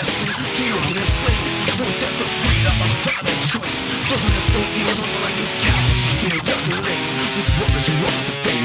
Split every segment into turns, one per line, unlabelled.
listen to your own slave. For death of freedom, a violent choice. Those of us don't kneel, don't let you count. Do you dominate? This world is wrong to be.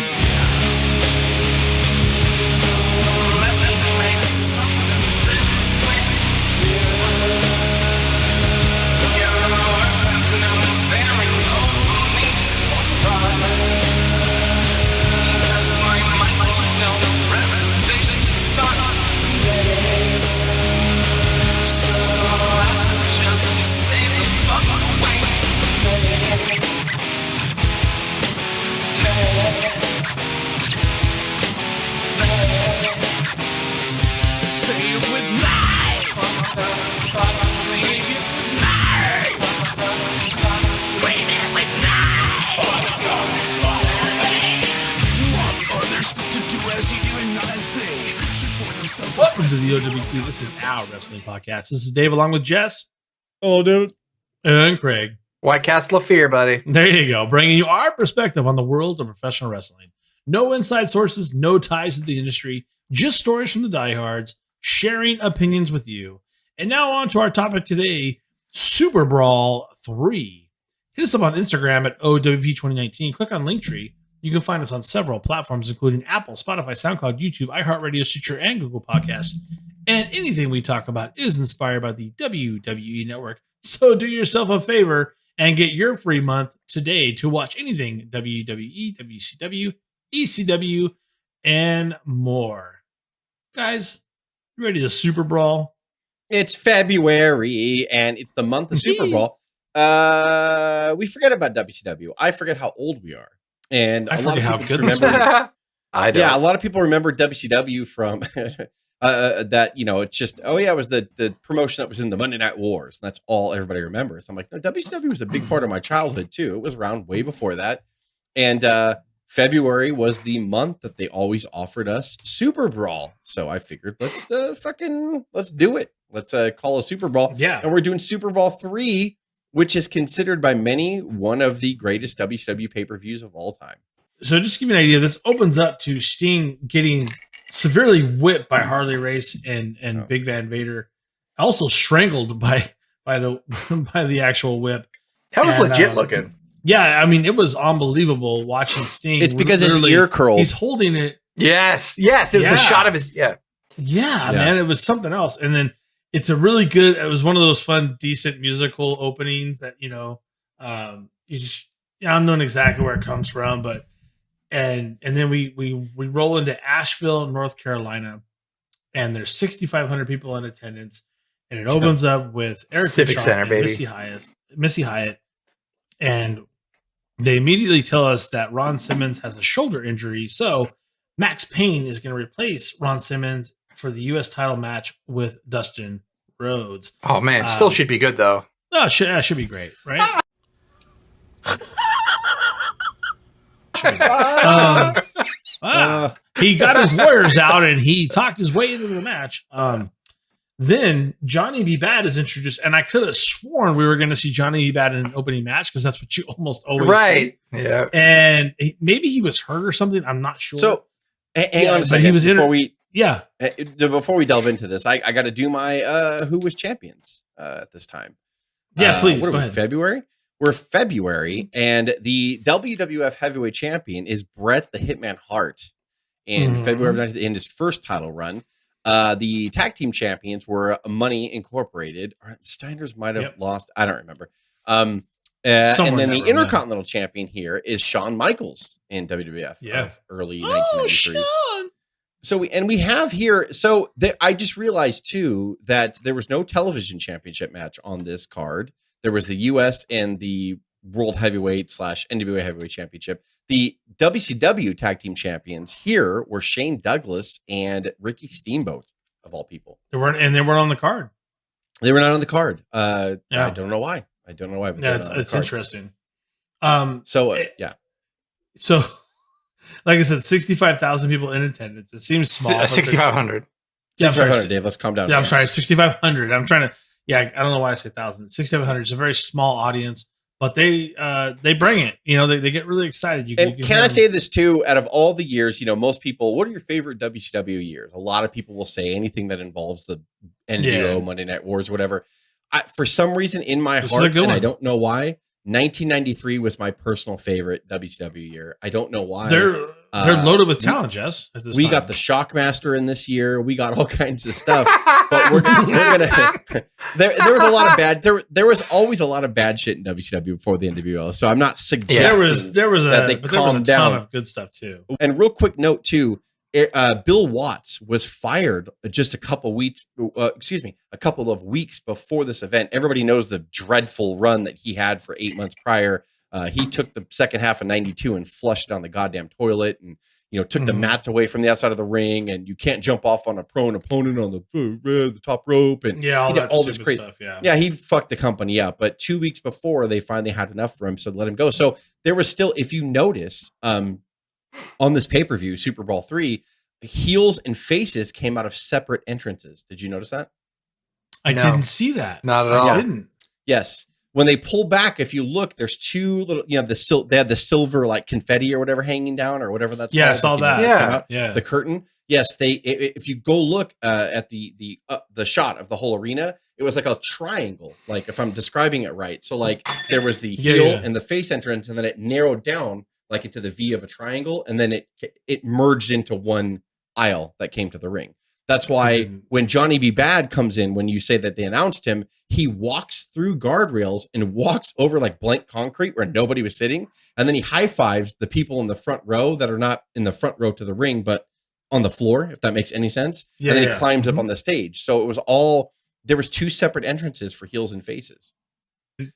Welcome to the O.W.P. This is our wrestling podcast. This is Dave along with Jess.
Oh, dude.
And Craig.
White Castle of Fear, buddy.
There you go. Bringing you our perspective on the world of professional wrestling. No inside sources, no ties to the industry, just stories from the diehards, sharing opinions with you. And now on to our topic today, Super Brawl 3. Hit us up on Instagram at O.W.P 2019. Click on Linktree. You can find us on several platforms, including Apple, Spotify, SoundCloud, YouTube, iHeartRadio, Stitcher, and Google Podcasts. And anything we talk about is inspired by the WWE Network. So do yourself a favor and get your free month today to watch anything WWE, WCW, ECW, and more. Guys, you ready to Super Brawl?
It's February, and it's the month of Super Brawl. We forget about WCW. I forget how old we are. And
I forget how good this
remember.
I don't.
Yeah, a lot of people remember WCW from that, you know, it's just, oh yeah, it was the promotion that was in the Monday Night Wars. And that's all everybody remembers. I'm like, no, WCW was a big part of my childhood too. It was around way before that. And February was the month that they always offered us Super Brawl. So I figured let's do it. Let's call a Super Brawl.
Yeah.
And we're doing Super Brawl 3, which is considered by many one of the greatest WCW pay-per-views of all time.
So just to give you an idea, this opens up to Sting getting severely whipped by Harley Race and Big Van Vader, also strangled by the actual whip.
That was legit looking.
Yeah, I mean, it was unbelievable watching Sting.
It's because his ear curled.
He's holding it.
Yes. It was a shot of his. Yeah,
man, it was something else. And then it's a really good. It was one of those fun, decent musical openings that you just. Yeah, I'm knowing exactly where it comes from, but and then we roll into Asheville, North Carolina, and there's 6,500 people in attendance, and it opens up with Eric
Civic Center, baby,
Missy Hyatt, and they immediately tell us that Ron Simmons has a shoulder injury, so Max Payne is going to replace Ron Simmons for the U.S. title match with Dustin Rhodes.
Oh man, still should be good though.
No, it should be great, right? He got his lawyers out and he talked his way into the match. Then Johnny B. Bad is introduced, and I could have sworn we were going to see Johnny B. Bad in an opening match because that's what you almost always
see.
Yeah. And maybe he was hurt or something. I'm not sure.
So hang on a second.
But he was
before we delve into this, I got to do my who was champions at this time.
Yeah, please.
What
go
are we,
ahead.
February? We're February, and the WWF Heavyweight Champion is Bret the Hitman Hart. In February of 19 in his first title run. The tag team champions were Money Incorporated. Steiner's might have lost. I don't remember. And then the Intercontinental champion here is Shawn Michaels in WWF of early 1993.
Shawn.
So we have here. So I just realized too that there was no television championship match on this card. There was the U.S. and the World Heavyweight / NWA Heavyweight Championship. The WCW Tag Team Champions here were Shane Douglas and Ricky Steamboat, of all people.
They weren't on the card.
They were not on the card. I don't know why. But
it's interesting.
So,
like I said, 65,000 people in attendance. It seems small.
6,500.
Yeah, 6,500, Dave. Let's calm down.
Yeah, I'm sorry. 6,500. I'm trying to. Yeah, I don't know why I say 1,000. 6,500 is a very small audience. but they bring it. You know, they get really excited.
And can I say this too? Out of all the years, you know, most people, what are your favorite WCW years? A lot of people will say anything that involves the NWO, Monday Night Wars, whatever. For some reason in my heart, and I don't know why, 1993 was my personal favorite WCW year. I don't know why.
They're loaded with talent, Jess. At this
we
time.
got the Shockmaster in this year. We got all kinds of stuff. But we're gonna there was a lot of bad. There was always a lot of bad shit in WCW before the NWO. So I'm not suggesting
there was
that they calmed down.
Ton of good stuff too.
And real quick note too. Bill Watts was fired just a couple of weeks before this event. Everybody knows the dreadful run that he had for 8 months prior. He took the second half of 92 and flushed down the goddamn toilet and, you know, took the mats away from the outside of the ring, and you can't jump off on a prone opponent on the top rope. And
all
this
crazy stuff.
Yeah, he fucked the company up. But 2 weeks before, they finally had enough for him, so they let him go. So there was still, if you notice, on this pay-per-view, Super Brawl 3, heels and faces came out of separate entrances. Did you notice that?
I didn't see that.
Not at all.
I didn't.
Yes. When they pull back, if you look, there's two little, you know, they had the silver like confetti or whatever hanging down or whatever that's called.
I saw that. Yeah.
The curtain. Yes, if you go look at the shot of the whole arena, it was like a triangle, like if I'm describing it right. So like there was the heel and the face entrance, and then it narrowed down like into the V of a triangle, and then it merged into one aisle that came to the ring. That's why when Johnny B. Bad comes in, when you say that they announced him, he walks through guardrails and walks over like blank concrete where nobody was sitting, and then he high fives the people in the front row that are not in the front row to the ring, but on the floor, if that makes any sense. And then he climbs up on the stage. So it was there was two separate entrances for heels and faces.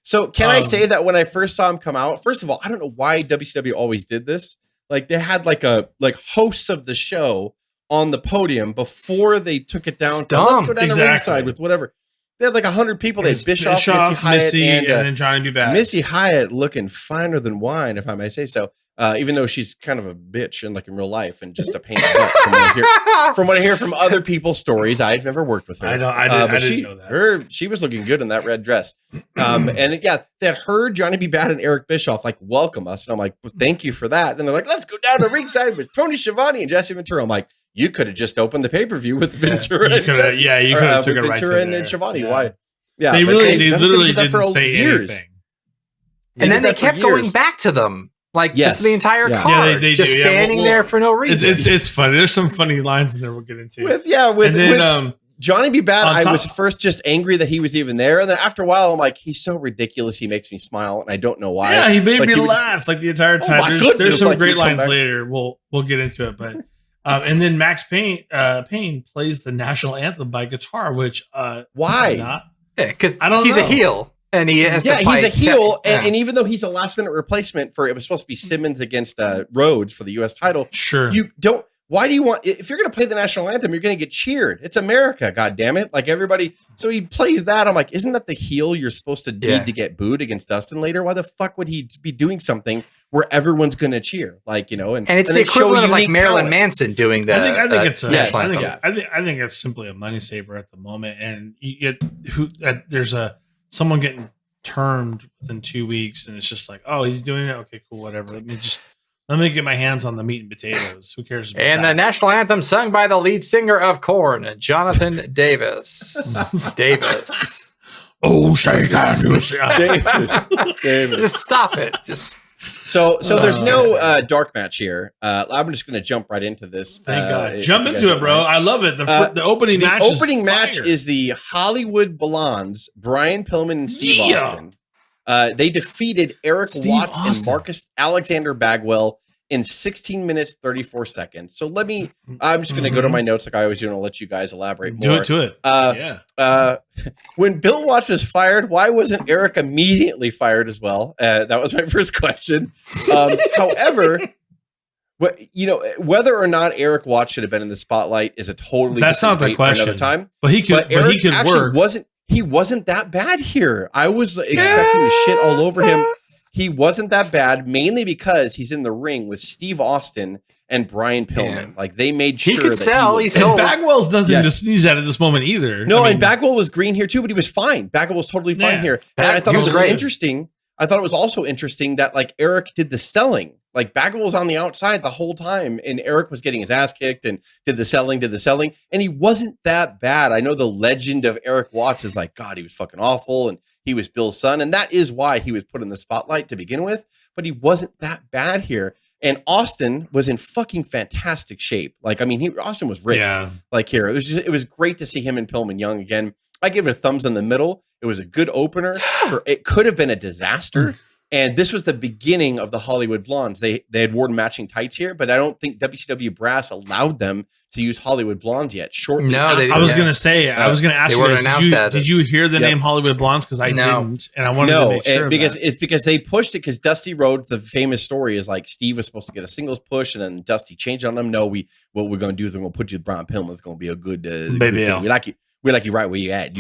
So can I say that when I first saw him come out, first of all, I don't know why WCW always did this. Like they had like hosts of the show on the podium before they took it down. Let's go down the ringside with whatever. They had like 100 people. They had Bischoff, Missy Hyatt, and
then Johnny B. Bad.
Missy Hyatt looking finer than wine, if I may say so. Even though she's kind of a bitch in real life and just a pain in the butt. From what I hear from other people's stories, I've never worked with her.
I didn't know that.
She was looking good in that red dress. And they had her, Johnny B. Bad, and Eric Bischoff welcome us. And I'm like, well, thank you for that. And they're like, let's go down to ringside with Tony Schiavone and Jesse Ventura. I'm like, you could have just opened the pay-per-view with Ventura.
You could have took it right to
and Schiavone. Yeah. Why? Yeah,
they literally didn't say anything.
And then they kept going back to them. Like the entire card,
they
just standing there for no reason.
It's funny. There's some funny lines in there we'll get into.
With Johnny B. Bad, I was first just angry that he was even there, and then after a while, I'm like, he's so ridiculous. He makes me smile, and I don't know why.
Yeah, he made me laugh the entire time. There's some great lines later. We'll get into it, but and then Max Payne plays the national anthem by guitar, which
why
not? Because
he's
a heel. And he has to fight.
He's a heel, and even though he's a last-minute replacement it was supposed to be Simmons against Rhodes for the U.S. title.
Sure.
Why do you want, if you're going to play the national anthem, you're going to get cheered. It's America, goddammit. Like everybody, so he plays that. I'm like, isn't that the heel you're supposed to need to get booed against Dustin later? Why the fuck would he be doing something where everyone's going to cheer? And
it's the equivalent of like Marilyn Manson doing that.
I think it's I think it's simply a money saver at the moment. And you get there's someone getting termed within 2 weeks, and it's just like, oh, he's doing it. Okay, cool, whatever. Let me get my hands on the meat and potatoes. Who cares?
And the national anthem sung by the lead singer of Korn, Jonathan Davis. Davis.
Oh, Davis.
Just stop it.
So there's no dark match here. I'm just going to jump right into this.
Thank God. Jump into it, bro. I love it. The opening match. The opening match
is the Hollywood Blondes, Brian Pillman and Steve Austin. They defeated Eric Watts and Marcus Alexander Bagwell in 16 minutes 34 seconds. So I'm just going to go to my notes like I always do, and I'll let you guys elaborate more.
Do it to it.
When Bill Watts was fired, why wasn't Eric immediately fired as well? That was my first question. However, whether or not Eric Watts should have been in the spotlight is a totally
that's not the question.
Another time.
But he could work.
He wasn't that bad here. I was expecting to shit all over him. He wasn't that bad, mainly because he's in the ring with Steve Austin and Brian Pillman. Like they made sure
he could sell. He
sold. And Bagwell's nothing to sneeze at this moment either.
No, and Bagwell was green here too, but he was fine. Bagwell was totally fine here. And I thought it was really interesting I thought it was also interesting that like Eric did the selling. Like Bagwell was on the outside the whole time, and Eric was getting his ass kicked and did the selling, and he wasn't that bad. I know the legend of Eric Watts is like, God, he was fucking awful, and he was Bill's son, and that is why he was put in the spotlight to begin with, but he wasn't that bad here. And Austin was in fucking fantastic shape. Like, I mean, Austin was ripped. Like here, it was great to see him and Pillman Young again. I give it a thumbs in the middle. It was a good opener. It could have been a disaster. And this was the beginning of the Hollywood Blondes. They had worn matching tights here, but I don't think WCW Brass allowed them to use Hollywood Blondes yet. Shortly,
I was going to say, I was going to ask you guys, did you hear the name Hollywood Blondes? Because I didn't, and I wanted to make sure.
It's because they pushed it. Because Dusty Rhodes, the famous story is like Steve was supposed to get a singles push, and then Dusty changed on him. No, what we're going to do is we're going to put you with Brian Pillman. It's going to be a good baby. We like you. We like you right where you at.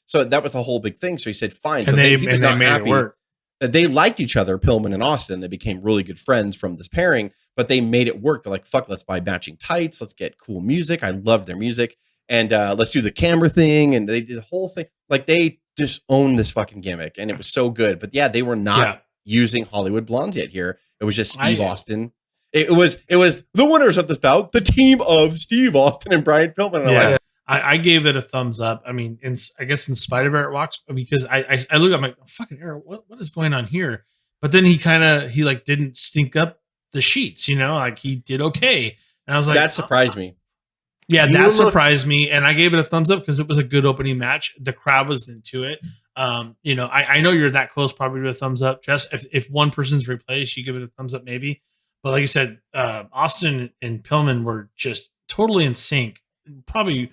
So that was the whole big thing. So he said, fine. So
they made it work.
They liked each other, Pillman and Austin. They became really good friends from this pairing, but they made it work. They're like, fuck, let's buy matching tights. Let's get cool music. I love their music. And let's do the camera thing. And they did the whole thing. Like they just owned this fucking gimmick. And it was so good. But yeah, they were not using Hollywood Blondes yet here. It was just Steve Austin. It was the winners of this bout, the team of Steve Austin and Brian Pillman. And
I gave it a thumbs up. I mean, I guess in spite of Eric Watts, because I look, I'm like, fucking Eric, what is going on here? But then he didn't stink up the sheets, like he did okay. And I was like,
that surprised me.
Yeah, that surprised me. And I gave it a thumbs up because it was a good opening match. The crowd was into it. I know you're that close probably to a thumbs up. Jess, if one person's replaced, you give it a thumbs up maybe. But like you said, Austin and Pillman were just totally in sync. Probably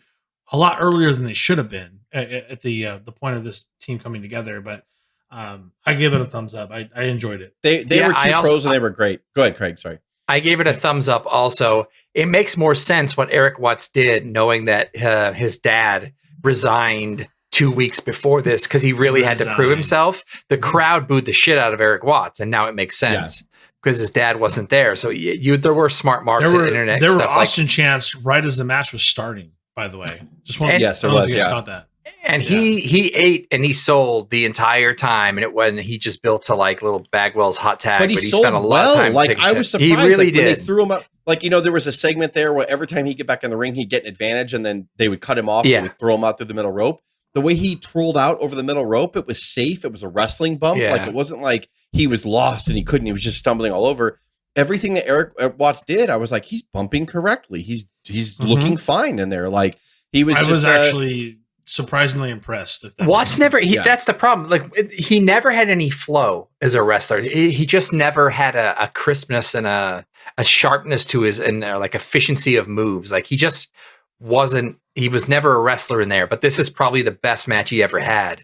a lot earlier than they should have been at the point of this team coming together. But I gave it a thumbs up. I enjoyed it.
They were two pros and they were great. Go ahead, Craig. Sorry.
I gave it a thumbs up also. It makes more sense what Eric Watts did, knowing that his dad resigned 2 weeks before this because he really had to prove himself. The crowd booed the shit out of Eric Watts, and now it makes sense. Because his dad wasn't there. So there were smart marks on the internet.
There were Austin chants right as the match was starting, by the way.
Yes, there was.
Caught that.
And he ate and he sold the entire time, and he just built to like little Bagwell's hot tag.
But he spent a lot of time. Like I was surprised.
He really did.
When they threw him up. Like there was a segment there where every time he'd get back in the ring, he'd get an advantage, and then they would cut him off. And would throw him out through the middle rope. The way he twirled out over the middle rope, it was safe. It was a wrestling bump.
Yeah.
Like it wasn't like he was lost and he couldn't. He was just stumbling all over. Everything that Eric Watts did, I was like, he's bumping correctly. He's looking fine in there. Like he was.
I was actually surprisingly impressed.
Watts never. That's the problem. Like he never had any flow as a wrestler. He just never had a crispness and a sharpness to his and like efficiency of moves. Like he just wasn't. He was never a wrestler in there. But this is probably the best match he ever had.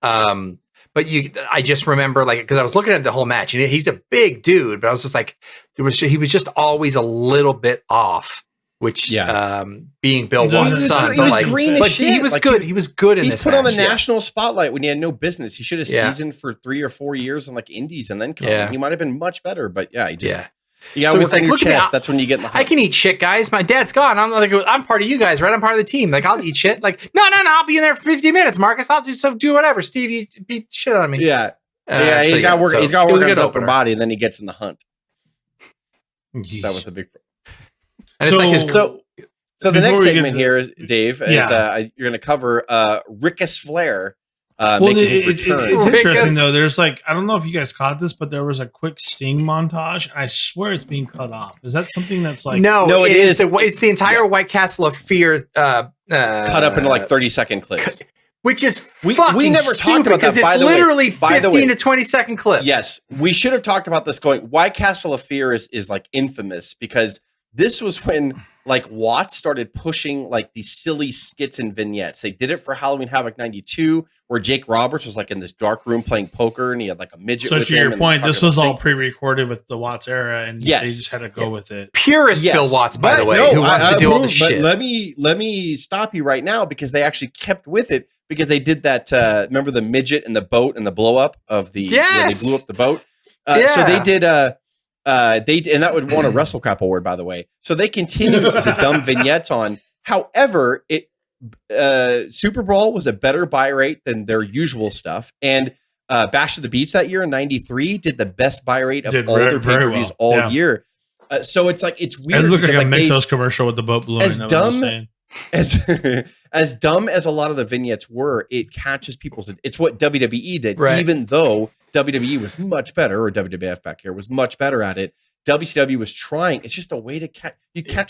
But I just remember because I was looking at the whole match and he's a big dude, but I was just like, he was just always a little bit off, which being Bill Watts' son, he was good. He was good in this.
He's put on the national spotlight when he had no business. He should have seasoned for 3 or 4 years in like indies and then come. He might have been much better, but he just. You gotta work on your chest. That's when you get in the hunt.
I can eat shit, guys. My dad's gone. I'm part of you guys, right? I'm part of the team. Like I'll eat shit. Like no, I'll be in there for 50 minutes, Marcus. I'll do whatever. Steve, you beat shit on me.
Yeah. He's got to work. He's got to work on his upper body, and then he gets in the hunt. That was the big.
And it's
so the next segment here, Dave, is you're going to cover Rickus Flair.
It's interesting though. There's I don't know if you guys caught this, but there was a quick Sting montage. I swear it's being cut off. Is that something that's
no? It is. It's the entire White Castle of Fear cut
up into 30-second clips,
which is
we never talked about that.
It's literally 15 to 20-second clips.
Yes, we should have talked about this. White Castle of Fear is infamous because this was when Watts started pushing these silly skits and vignettes. They did it for Halloween Havoc 92, where Jake Roberts was in this dark room playing poker, and he had a midget.
So to your point, this was all pre-recorded with the Watts era, and they just had to go with it.
Purist Bill Watts, by the way, who wants to do all this shit.
Let me stop you right now because they actually kept with it because they did that. Remember the midget and the boat and the blow up of the where they blew up the boat. So they did. And that would want a Wrestle Crap award, by the way. So they continued the dumb vignettes on. However, Super Brawl was a better buy rate than their usual stuff, and Bash of the Beach that year in '93 did the best buy rate of all their pay-per-views
well.
all year. So it's like it's weird.
It looked like a
like
Mentos commercial with the boat blowing.
As dumb as a lot of the vignettes were, it catches people's. It's what WWE did,
right.
Even though WWE was much better, or WWF back here was much better at it. WCW was trying. It's just a way to catch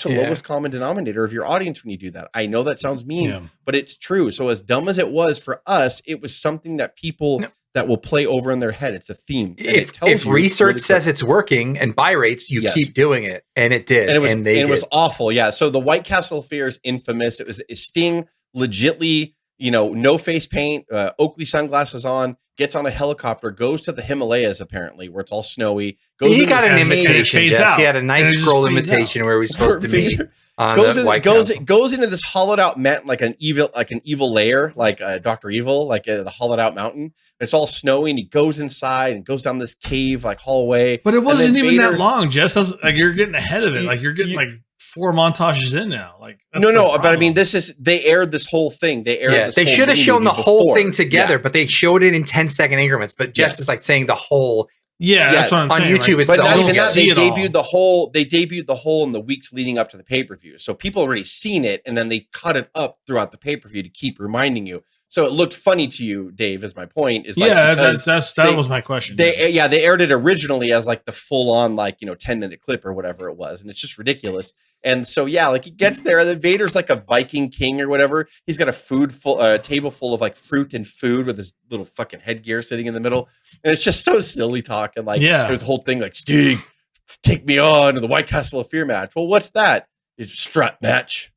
the lowest common denominator of your audience when you do that. I know that sounds mean, but it's true. So as dumb as it was for us, it was something that people that will play over in their head. It's a theme.
If research says it's working and buy rates, you keep doing it, and it did,
and it was awful. Yeah. So the White Castle affair is infamous. It was Sting legitly, no face paint, Oakley sunglasses on, gets on a helicopter, goes to the Himalayas apparently, where it's all snowy.
He got an invitation, Jess. He had a nice scroll invitation where we were supposed to meet. Goes into this hollowed out mountain, like an evil lair, like Dr. Evil, like the hollowed out mountain. It's all snowy, and he goes inside and goes down this cave like hallway.
But it wasn't even that long, Jess. Like you're getting ahead of it. Like you're getting like 4 montages in now. Like
but I mean, they aired this whole thing. They
should have shown the whole thing together, but they showed it in 10-second increments. But Jess is like saying the whole.
Yeah, that's what I'm saying.
On YouTube,
like,
it's the
not even that. They debuted the whole. They debuted the whole in the weeks leading up to the pay-per-view, so people already seen it, and then they cut it up throughout the pay-per-view to keep reminding you. So it looked funny to you, Dave. Is my point? Is like
that was my question.
They aired it originally as like the full-on 10-minute clip or whatever it was, and it's just ridiculous. And so like he gets there, and then Vader's like a Viking king or whatever. He's got a table full of like fruit and food with his little fucking headgear sitting in the middle, and it's just so silly talking. Like there's the whole thing like Sting, take me on to the White Castle of Fear match. Well, what's that? It's a strut match.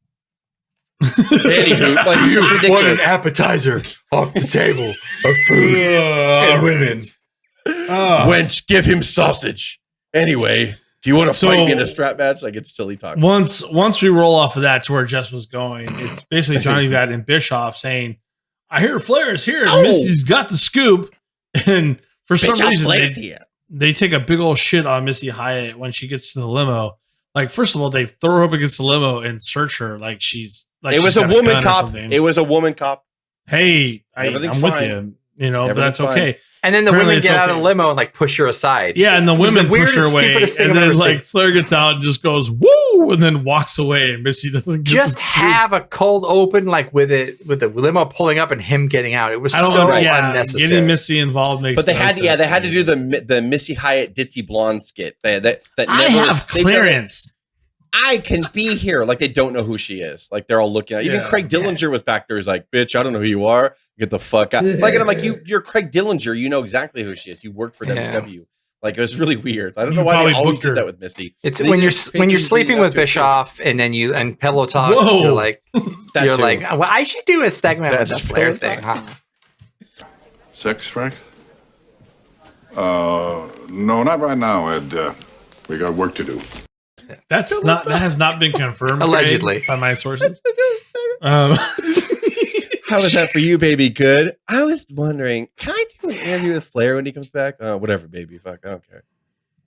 Anywho, like it's just ridiculous.
What an appetizer off the table of food and women.
Wench, give him sausage. Anyway. Do you want to fight me in a strap match? Like it's silly talk.
Once we roll off of that to where Jess was going, it's basically Johnny Vat and Bischoff saying, "I hear Flair is here. And Missy's got the scoop." And for some reason, they take a big old shit on Missy Hyatt when she gets to the limo. Like, first of all, they throw her up against the limo and search her like she's like.
It was a woman cop. It was a woman cop.
Hey, I'm with you. But that's okay.
And then the women get out of the limo and like push her aside.
Yeah, and the women push her away. And then like Flair gets out and just goes woo, and then walks away. And Missy doesn't
just have a cold open like with the limo pulling up and him getting out. It was so unnecessary.
Getting Missy involved makes.
But they had to do the Missy Hyatt ditzy blonde skit. That
I have clearance.
I can be here. Like they don't know who she is. Like they're all looking at. Even Craig Dillinger was back there. He's like, "Bitch, I don't know who you are. Get the fuck out." Like, and I'm like, you're Craig Dillinger. You know exactly who she is. You work for WCW. Like it was really weird. I don't know why they always did that with Missy.
It's when you're sleeping with Bischoff and then and pillow talk. Whoa. You're like, well, I should do a segment with the Flair thing, huh?
Sex, Frank? No, not right now, Ed. We got work to do.
That has not been confirmed
allegedly
by my sources.
How is that for you, baby? Good. I was wondering, can I do an interview with Flair when he comes back? Whatever, baby. Fuck, I don't care.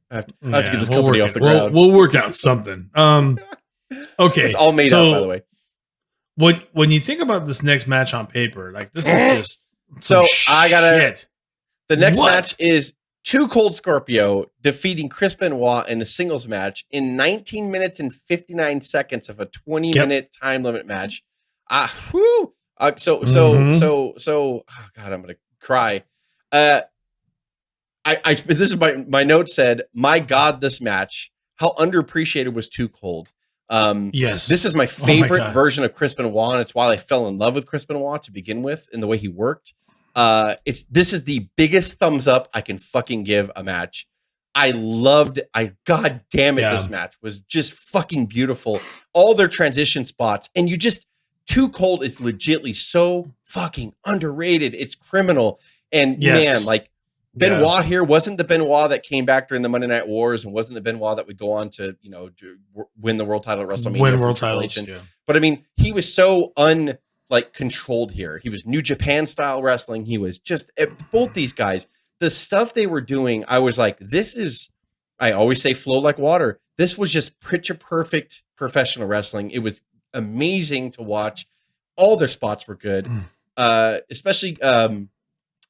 I have to get this company off the ground.
We'll work out something. Okay,
it's all made up, by the way.
When you think about this next match on paper, like this is just
the next match is Too Cold Scorpio defeating Chris Benoit in a singles match in 19 minutes and 59 seconds of a 20-minute time limit match. Oh God, I'm gonna cry. This is my note said, my God, this match, how underappreciated was Too Cold.
Yes,
this is my favorite version of Chris Benoit, and it's why I fell in love with Chris Benoit to begin with, in the way he worked. This is the biggest thumbs up I can fucking give a match. God damn it, this match was just fucking beautiful. All their transition spots, and Too Cold is legitly so fucking underrated. It's criminal. And man, like Benoit here wasn't the Benoit that came back during the Monday Night Wars, and wasn't the Benoit that would go on to, to win the world title at WrestleMania.
Win world titles.
But I mean, he was so controlled here. He was New Japan style wrestling. He was just both these guys. The stuff they were doing, I was like, I always say flow like water. This was just picture perfect professional wrestling. It was amazing to watch. All their spots were good. Especially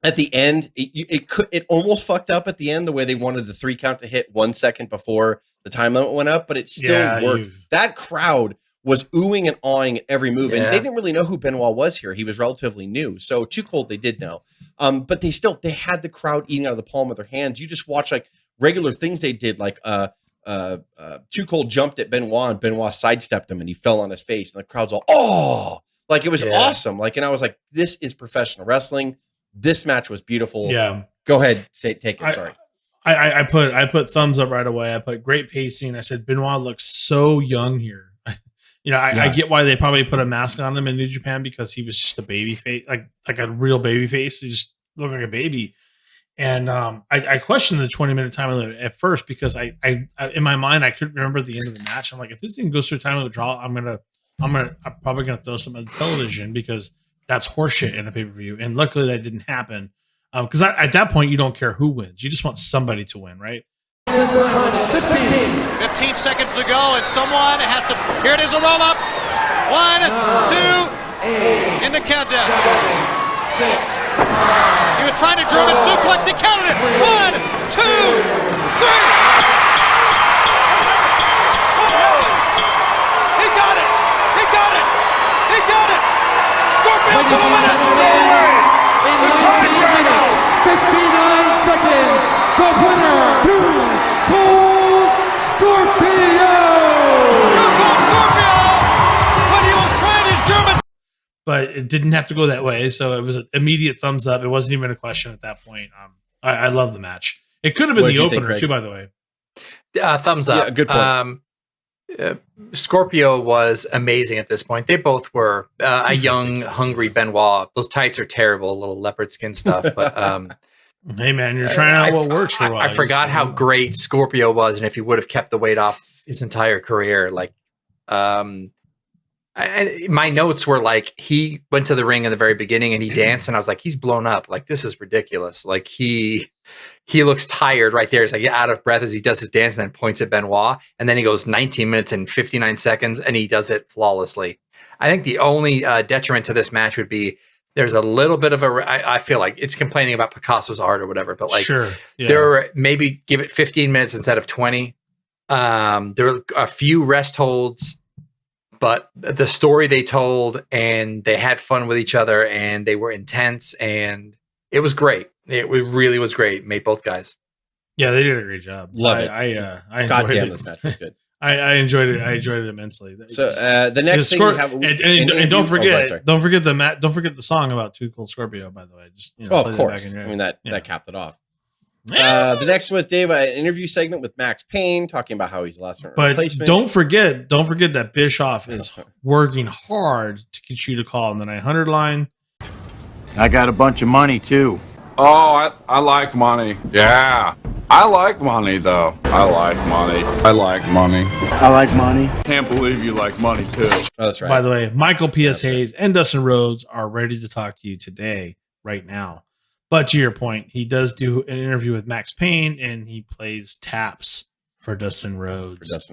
at the end, it almost fucked up at the end the way they wanted the 3 count to hit 1 second before the time limit went up, but it still worked. That crowd was oohing and awing at every move, and they didn't really know who Benoit was here. He was relatively new, so Too Cold they did know, but they had the crowd eating out of the palm of their hands. You just watch like regular things they did, like Too Cold jumped at Benoit, and Benoit sidestepped him, and he fell on his face, and the crowd's all, oh, like it was awesome. Like, and I was like, this is professional wrestling. This match was beautiful.
Yeah.
Go ahead. Take it. Sorry.
I put thumbs up right away. I put great pacing. I said, Benoit looks so young here. I get why they probably put a mask on him in New Japan, because he was just a baby face, like a real baby face. He just looked like a baby. And I questioned the 20-minute time limit at first, because I in my mind, I couldn't remember the end of the match. I'm like, if this thing goes through time limit draw, I'm probably going to throw some on the television, because that's horseshit in a pay-per-view. And luckily that didn't happen. Because at that point, you don't care who wins. You just want somebody to win, right?
15 seconds to go, and someone has to. Here it is, a roll up. 1, 2, in the countdown. 7, 6, 5. He was trying to German suplex. He counted it. 1, 2, 3. He got it. He got it. He got it. Scorpio to the winner.
In 19 minutes, 59 seconds, the winner, Too Cold Scorpio!
Too Cold Scorpio! But he was trying his German.
But it didn't have to go that way, so it was an immediate thumbs up. It wasn't even a question at that point. I love the match. It could have been the opener too, by the way.
Thumbs up.
Yeah, good point.
Scorpio was amazing at this point. They both were a young, hungry Benoit. Those tights are terrible, little leopard skin stuff. But
hey, man, you're trying out what works for a while.
I forgot how great Scorpio was, and if he would have kept the weight off his entire career, like, my notes were like, he went to the ring in the very beginning and he danced, and I was like, he's blown up. Like, this is ridiculous. Like, he looks tired right there. He's like out of breath as he does his dance, and then points at Benoit, and then he goes 19 minutes and 59 seconds, and he does it flawlessly. I think the only detriment to this match would be there's a little bit of I feel like it's complaining about Picasso's art or whatever, but like, there were, maybe give it 15 minutes instead of 20. There were a few rest holds, but the story they told, and they had fun with each other, and they were intense, and it was great. It really was great. Made both guys.
Yeah, they did a great job.
Love it.
I
God
enjoyed
damn,
it.
this match was good.
I enjoyed it. I enjoyed it immensely.
So the next thing we have,
and don't forget, don't forget the song about Too Cold Scorpio. By the way, just
of course. I mean that capped it off. The next was Dave, an interview segment with Max Payne talking about how he's lost a replacement.
Don't forget that Bischoff is working hard to get you to call on the 900 line.
I got a bunch of money too.
Oh, I like money. Yeah. I like money, though. I like money. I like money.
I like money.
Can't believe you like money, too.
Oh, that's right.
By the way, Michael P.S. Hayes and Dustin Rhodes are ready to talk to you today, right now. But to your point, he does do an interview with Max Payne, and he plays taps for Dustin Rhodes.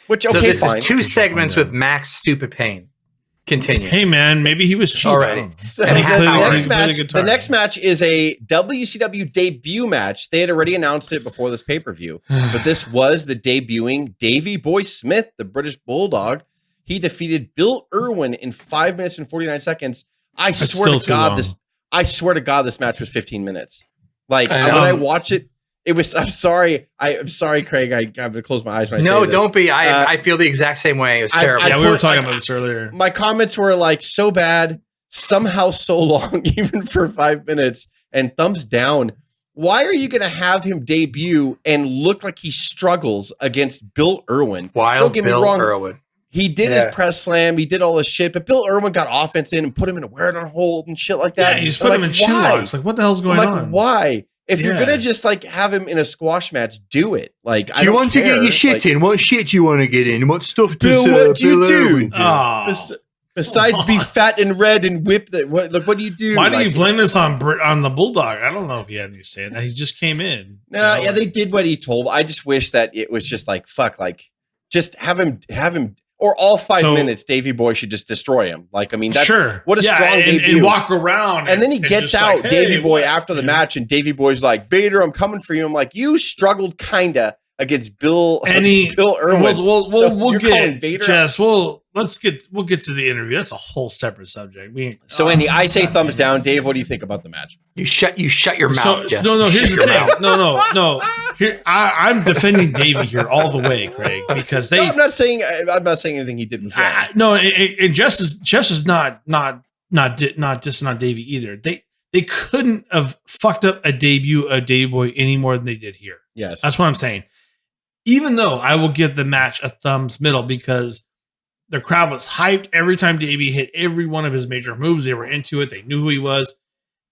Which, okay, so this is 2 segments with Max Stupid Payne. Continue.
Hey, man, maybe he was cheap
already.
So the next match is a WCW debut match. They had already announced it before this pay-per-view, but this was the debuting Davey Boy Smith, the British Bulldog. He defeated Bill Irwin in 5 minutes and 49 seconds. I swear to God, this match was 15 minutes. Like, when I watch it, it was. I'm sorry, Craig. I have to close my eyes when I say this.
No, don't be. I feel the exact same way. It was terrible.
We were talking about this earlier.
My comments were like, so bad, somehow so long, even for 5 minutes, and thumbs down. Why are you going to have him debut and look like he struggles against Bill Irwin? Don't get me wrong.
Irwin.
He did his press slam. He did all this shit. But Bill Irwin got offense in and put him in a wear-down hold and shit like that.
Yeah, he just put him in chin locks. Like, what the hell's going on?
Why? If you're gonna just like have him in a squash match, do it. Like,
do you want to get your shit in? What shit do you want to get in? What stuff does
Bill, what do you do?
Oh.
Besides be fat and red and whip that. What do you do?
Why do you blame this on the Bulldog? I don't know if he had any say in that. He just came in.
No, yeah, they did what he told. I just wish that it was just like fuck. Like, just have him. Or all 5 minutes, Davey Boy should just destroy him. Like, I mean, that's what a strong debut.
And walk around.
And then he gets out,
like,
Davey Boy, after the match, and Davey Boy's like, Vader, I'm coming for you. I'm like, you struggled kinda against Bill Irwin.
We'll get Vader. Jess, we'll get to the interview. That's a whole separate subject.
Andy, I say thumbs down. Dave, what do you think about the match?
You shut your mouth, Jess.
No, here's the thing. No. Here, I'm defending Davey here all the way, Craig, because
I'm not saying anything he did was wrong.
And Jess is not dissing on Davey either. They couldn't have fucked up a debut of Davey Boy any more than they did here.
Yes,
that's what I'm saying. Even though I will give the match a thumbs middle because the crowd was hyped every time Davey hit every one of his major moves. They were into it. They knew who he was.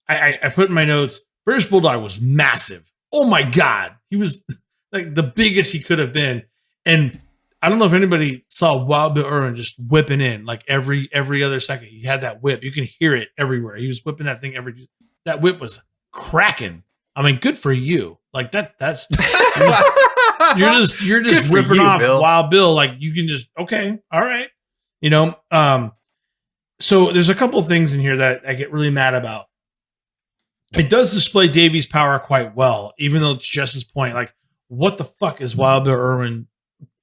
I put in my notes, British Bulldog was massive. Oh my God. He was like the biggest he could have been. And I don't know if anybody saw Wild Bill Irwin just whipping in like every other second. He had that whip. You can hear it everywhere. He was whipping that thing that whip was cracking. I mean, good for you. Like that's you're just ripping off Bill. Wild Bill. Like you can just, okay. All right. So there's a couple of things in here that I get really mad about. It does display Davey's power quite well, even though it's Jess's point. Like, what the fuck is Wild Bill Irwin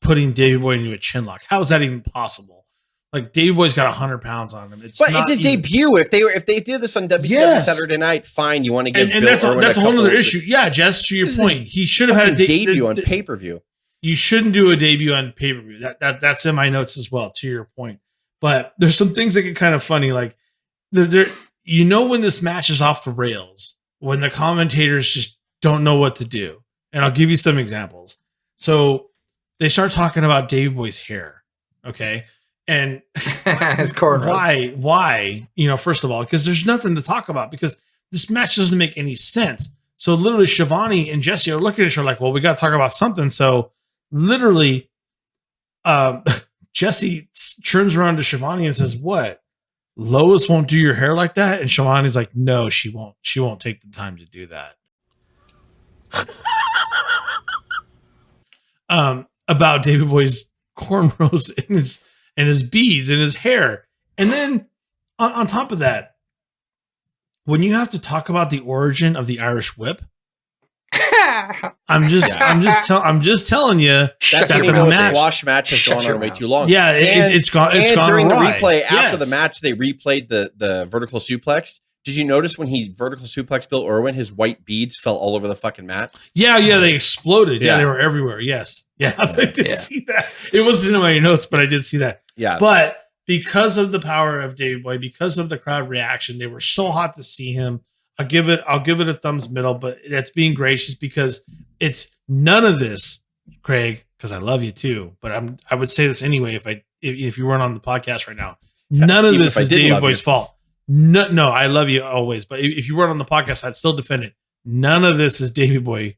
putting Davey Boy into a chin lock? How is that even possible? Like, Davey Boy's got 100 pounds on him. It's
his debut. If they did this on WCW Saturday Night, fine. You want to give
and that's a whole other issue. Yeah, Jess, to your point, he should have had a
debut on pay-per-view.
You shouldn't do a debut on pay-per-view. That's in my notes as well. To your point, but there's some things that get kind of funny. Like, when this match is off the rails, when the commentators just don't know what to do. And I'll give you some examples. So they start talking about Davey Boy's hair. Okay. And
his cornrows.
Why? First of all, because there's nothing to talk about because this match doesn't make any sense. So literally Shivani and Jesse are looking at each other like, well, we got to talk about something. So literally, Jesse turns around to Shivani and says, what? Lois won't do your hair like that? And Shivani's like, no, she won't. She won't take the time to do that. About Davey Boy's cornrows and his beads and his hair. And then on top of that, when you have to talk about the origin of the Irish whip, I'm just telling you.
That's when a squash match has gone on way too long.
Yeah, it's gone. It's gone
during
awry.
the replay after the match, they replayed the vertical suplex. Did you notice when he vertical suplex Bill Irwin, his white beads fell all over the fucking mat?
Yeah, they exploded. Yeah, they were everywhere. Yes, I did see that. It wasn't in my notes, but I did see that.
Yeah,
but because of the power of Davey Boy, because of the crowd reaction, they were so hot to see him. I'll give it a thumbs middle, but that's being gracious because it's none of this, Craig, because I love you too. But I would say this anyway if you weren't on the podcast right now. None of this is Davey Boy's fault. No, I love you always. But if you weren't on the podcast, I'd still defend it. None of this is Davey Boy.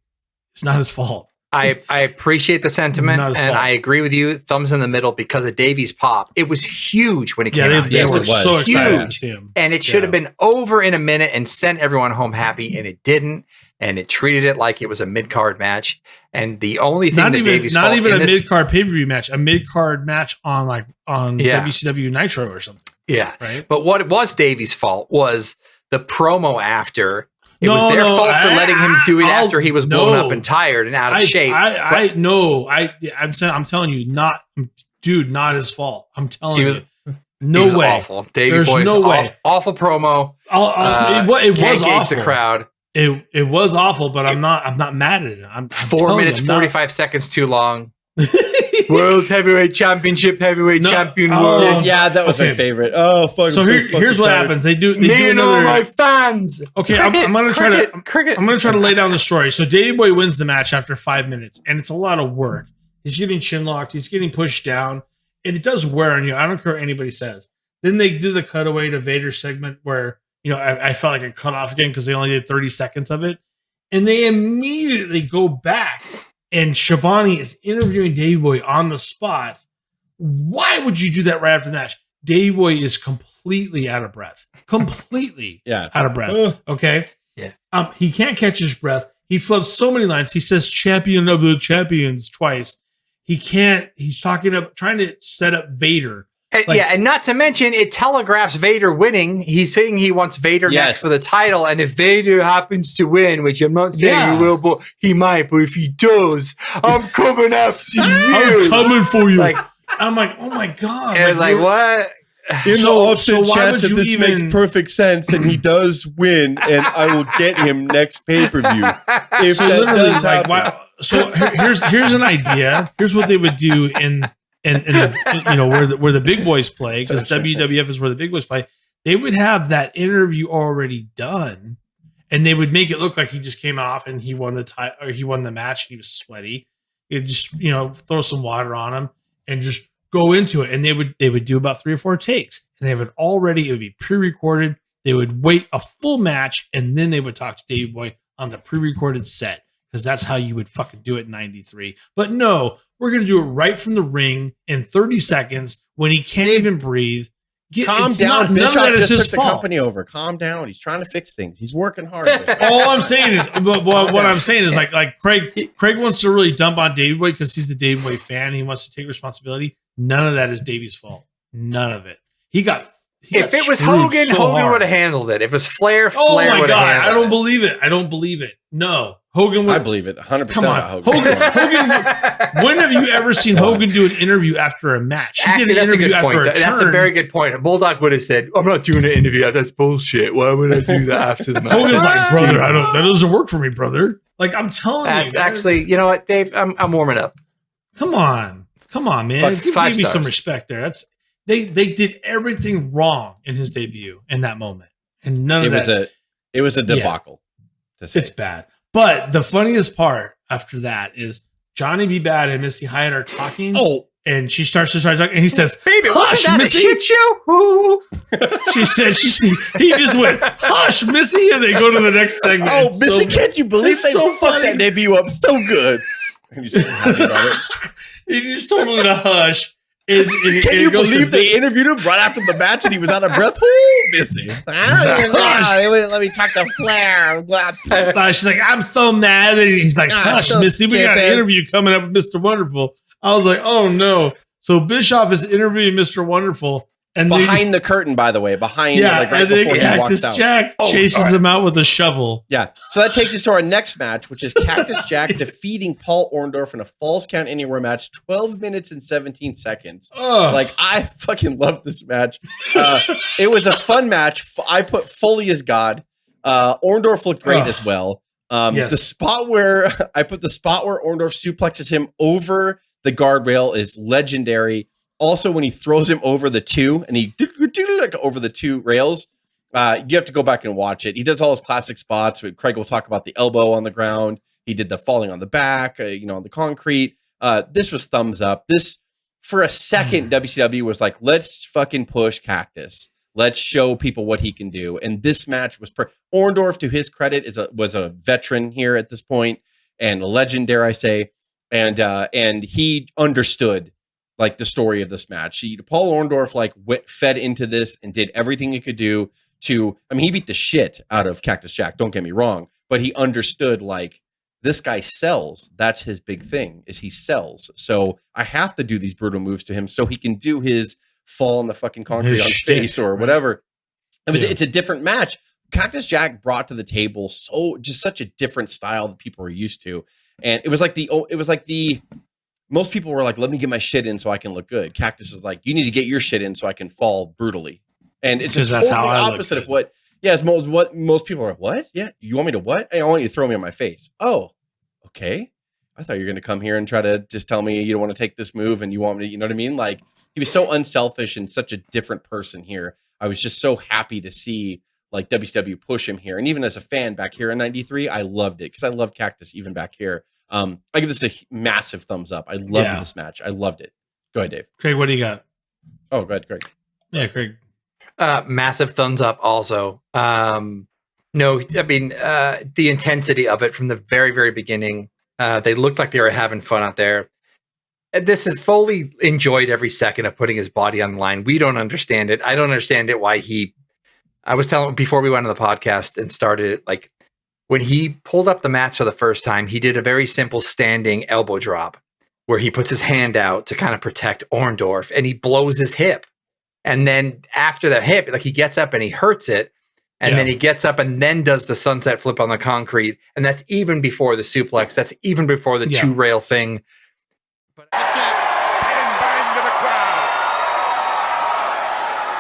It's not his fault.
I appreciate the sentiment, and I agree with you. Thumbs in the middle because of Davey's pop. It was huge when it came out.
They were so excited to see
him. And it should have been over in a minute and sent everyone home happy, and it didn't. And it treated it like it was a mid-card match. And the only thing
not even a mid-card pay-per-view match, a mid-card match on WCW Nitro or something.
Yeah.
Right?
But what was Davey's fault was the promo after. It was their fault for letting him do it after he was blown up and tired and out of shape.
I'm telling you, not his fault. I'm telling you. No way.
Awful. Davey Boy's no way. Awful promo.
It was awful.
The crowd.
It was awful, but I'm not mad at it. I'm
4 minutes, 45 seconds too long. World Heavyweight Championship, champion. World.
Yeah, that was my favorite. Oh, fuck!
So here's what happens. They do
all my fans.
Okay, I'm gonna try to lay down the story. So Davey Boy wins the match after 5 minutes, and it's a lot of work. He's getting chin locked. He's getting pushed down, and it does wear on you. I don't care what anybody says. Then they do the cutaway to Vader's segment where I felt like it cut off again because they only did 30 seconds of it, and they immediately go back. And Shivani is interviewing Davey Boy on the spot. Why would you do that right after the match? Davey Boy is completely out of breath. Completely out of breath. Okay?
Yeah.
He can't catch his breath. He flubs so many lines. He says champion of the champions twice. he can't. He's trying to set up Vader.
And, and not to mention, it telegraphs Vader winning. He's saying he wants Vader next for the title, and if Vader happens to win, which I'm not saying he will, but he might. But if he does, I'm coming after you.
I'm coming for you. I'm like, oh my god!
And like what?
There's no offset chance that this makes perfect sense, and he does win, and I will get him next pay-per-view. If that does happen.
So here's an idea. Here's what they would do in where the big boys play, because WWF is where the big boys play. They would have that interview already done, and they would make it look like he just came off and he won the match. He was sweaty. You'd just throw some water on him and just go into it. And they would do about 3 or 4 takes, and it would be pre-recorded. They would wait a full match, and then they would talk to Davey Boy on the pre-recorded set, because that's how you would fucking do it in 93. But no, we're going to do it right from the ring in 30 seconds when he can't even breathe.
Calm down. Bischoff just took the company over. Calm down. He's trying to fix things. He's working hard.
All I'm saying is, what I'm saying is like Craig wants to really dump on Davey Boy because he's the Davey Boy fan. He wants to take responsibility. None of that is Davey's fault. None of it.
If it was Hogan, Hogan would have handled it. If it was Flair, Flair would have handled it.
I don't believe it. I don't believe it. No. Hogan would.
I believe it 100%.
Come on. Hogan. When have you ever seen Hogan do an interview after a match?
Actually, that's a good point. That's a very good point. Bulldog would have said, I'm not doing an interview. That's bullshit. Why would I do that after the match?
Hogan's like, brother, that doesn't work for me, brother. Like, I'm telling you.
That's actually, you know what, Dave? I'm warming up.
Come on, man. Give me some respect there. They did everything wrong in his debut in that moment, and none of that.
It was a debacle.
It's bad. But the funniest part after that is Johnny B. Bad and Missy Hyatt are talking.
Oh,
and she starts to talk, and he says,
"Baby, wasn't that
Missy?
A shit show?"
She said, he just went, "Hush, Missy," and they go to the next segment.
Oh, it's Missy, can't you believe they fucked that debut up so good? And he's so happy about it.
He just told him to hush.
Can you believe they interviewed him right after the match and he was out of breath? Ooh, Missy. Let me talk to Flair.
She's like, I'm so mad. And he's like, hush, so Missy. We got an interview coming up with Mr. Wonderful. I was like, oh no. So Bischoff is interviewing Mr. Wonderful. And
behind the curtain, by the way, right before he walks out.
Jack chases him out with a shovel.
Yeah. So that takes us to our next match, which is Cactus Jack defeating Paul Orendorf in a Falls Count Anywhere match, 12 minutes and 17 seconds. Like, I fucking love this match. It was a fun match. I put fully as God. Orendorf looked great as well. The spot where Orendorf suplexes him over the guardrail is legendary. Also, when he throws him over the 2 and he over the 2 rails, you have to go back and watch it. He does all his classic spots. Craig will talk about the elbow on the ground. He did the falling on the back, on the concrete. This was thumbs up. This, for a second, WCW was like, let's fucking push Cactus. Let's show people what he can do. And this match was Orendorf, to his credit, was a veteran here at this point and a legend, dare I say. And he understood like the story of this match. Paul Orendorf fed into this and did everything he could do to, he beat the shit out of Cactus Jack, don't get me wrong, but he understood this guy sells. That's his big thing, is he sells. So I have to do these brutal moves to him so he can do his fall on the fucking concrete on face or whatever. It's a different match. Cactus Jack brought to the table such a different style that people were used to. And it was like most people were like, let me get my shit in so I can look good. Cactus is like, you need to get your shit in so I can fall brutally. And it's a totally opposite of what most people are like, what? Yeah, you want me to what? Hey, I want you to throw me on my face. Oh, okay. I thought you were going to come here and try to just tell me you don't want to take this move and you want me to, you know what I mean? Like, he was so unselfish and such a different person here. I was just so happy to see WCW push him here. And even as a fan back here in 93, I loved it because I love Cactus even back here. I give this a massive thumbs up. I loved this match. I loved it. Go ahead, Dave.
Craig, what do you got?
Oh, go ahead, Craig.
Yeah, Craig.
Massive thumbs up also. The intensity of it from the very, very beginning. They looked like they were having fun out there. This is Foley enjoyed every second of putting his body on the line. We don't understand it. I don't understand it why I was telling before we went on the podcast and started it, when he pulled up the mats for the first time, he did a very simple standing elbow drop. where he puts his hand out to kind of protect Orendorf, and he blows his hip. And then after the hip, like he gets up and he hurts it. And then he gets up and then does the sunset flip on the concrete. And that's even before the suplex. That's even before the 2-rail thing.
But that's it. And bang to the crowd.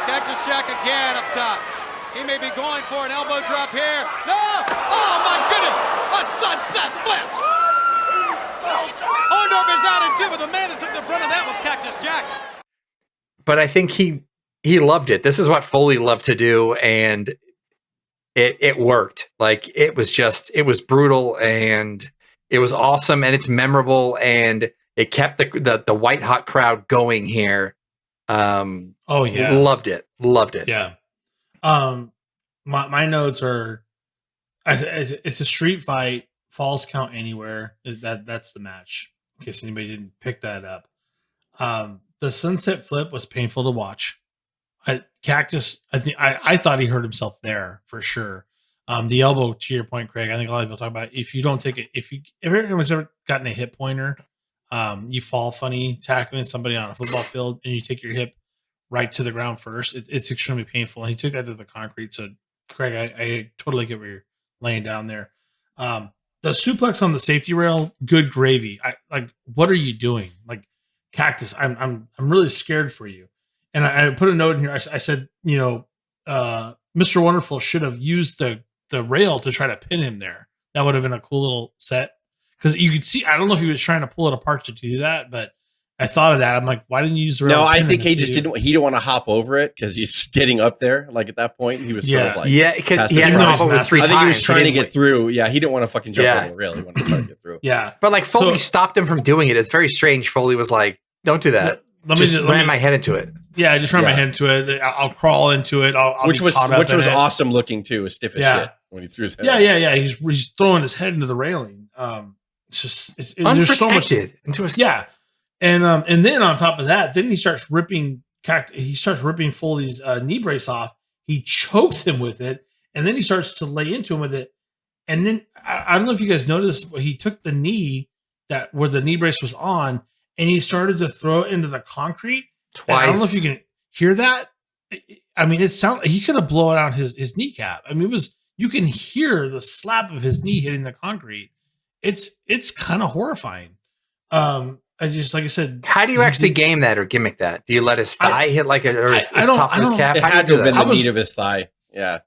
Cactus Jack again up top. He may be going for an elbow drop here. No! Oh my goodness! A sunset flip! Orendorf is out in two, but the man that took the brunt of that was Cactus Jack.
But I think he loved it. This is what Foley loved to do, and it worked. Like it was brutal and it was awesome and it's memorable and it kept the white hot crowd going here. Loved it.
Yeah. My notes are it's a street fight, falls count anywhere. That's the match. In case anybody didn't pick that up. The sunset flip was painful to watch. Cactus, I thought he hurt himself there for sure. The elbow, to your point, Craig, I think a lot of people talk about if you don't take it, if everyone's ever gotten a hip pointer, you fall funny tackling somebody on a football field and you take your hip right to the ground first, it's extremely painful. And he took that to the concrete. So, Craig, I totally get where you're laying down there. The suplex on the safety rail, good gravy. What are you doing? Like, Cactus, I'm really scared for you. And I put a note in here. I said, Mr. Wonderful should have used the rail to try to pin him there. That would have been a cool little set. Because you could see, I don't know if he was trying to pull it apart to do that, but I thought of that. I'm like, why didn't you use the rail?
No, I think he just didn't want to hop over it because he's getting up there. Like at that point, he was sort of like,
because he had to hop over 3 times.
I think he was trying to get through. Yeah, he didn't want to fucking jump over the rail. He wanted to try to get through.
Yeah,
but like Foley stopped him from doing it. It's very strange. Foley was like, "Don't do that." Let me ram my head into it.
Yeah, I just ran my head into it. I'll crawl into it.
Which was awesome looking too. As stiff as shit when he threw his head.
Yeah. He's throwing his head into the railing. It's there's so much
into his
and then on top of that, then he starts ripping Foley's knee brace off. He chokes him with it, and then he starts to lay into him with it. And then I don't know if you guys noticed, but he took the knee where the knee brace was on. And he started to throw it into the concrete
twice.
And I don't know if you can hear that. I mean, he could have blown out his kneecap. I mean, you can hear the slap of his knee hitting the concrete. It's kind of horrifying. Like I said,
how do you actually game that or gimmick that? Do you let his thigh hit like his top of his calf?
It had to have been the meat of his thigh. Yeah.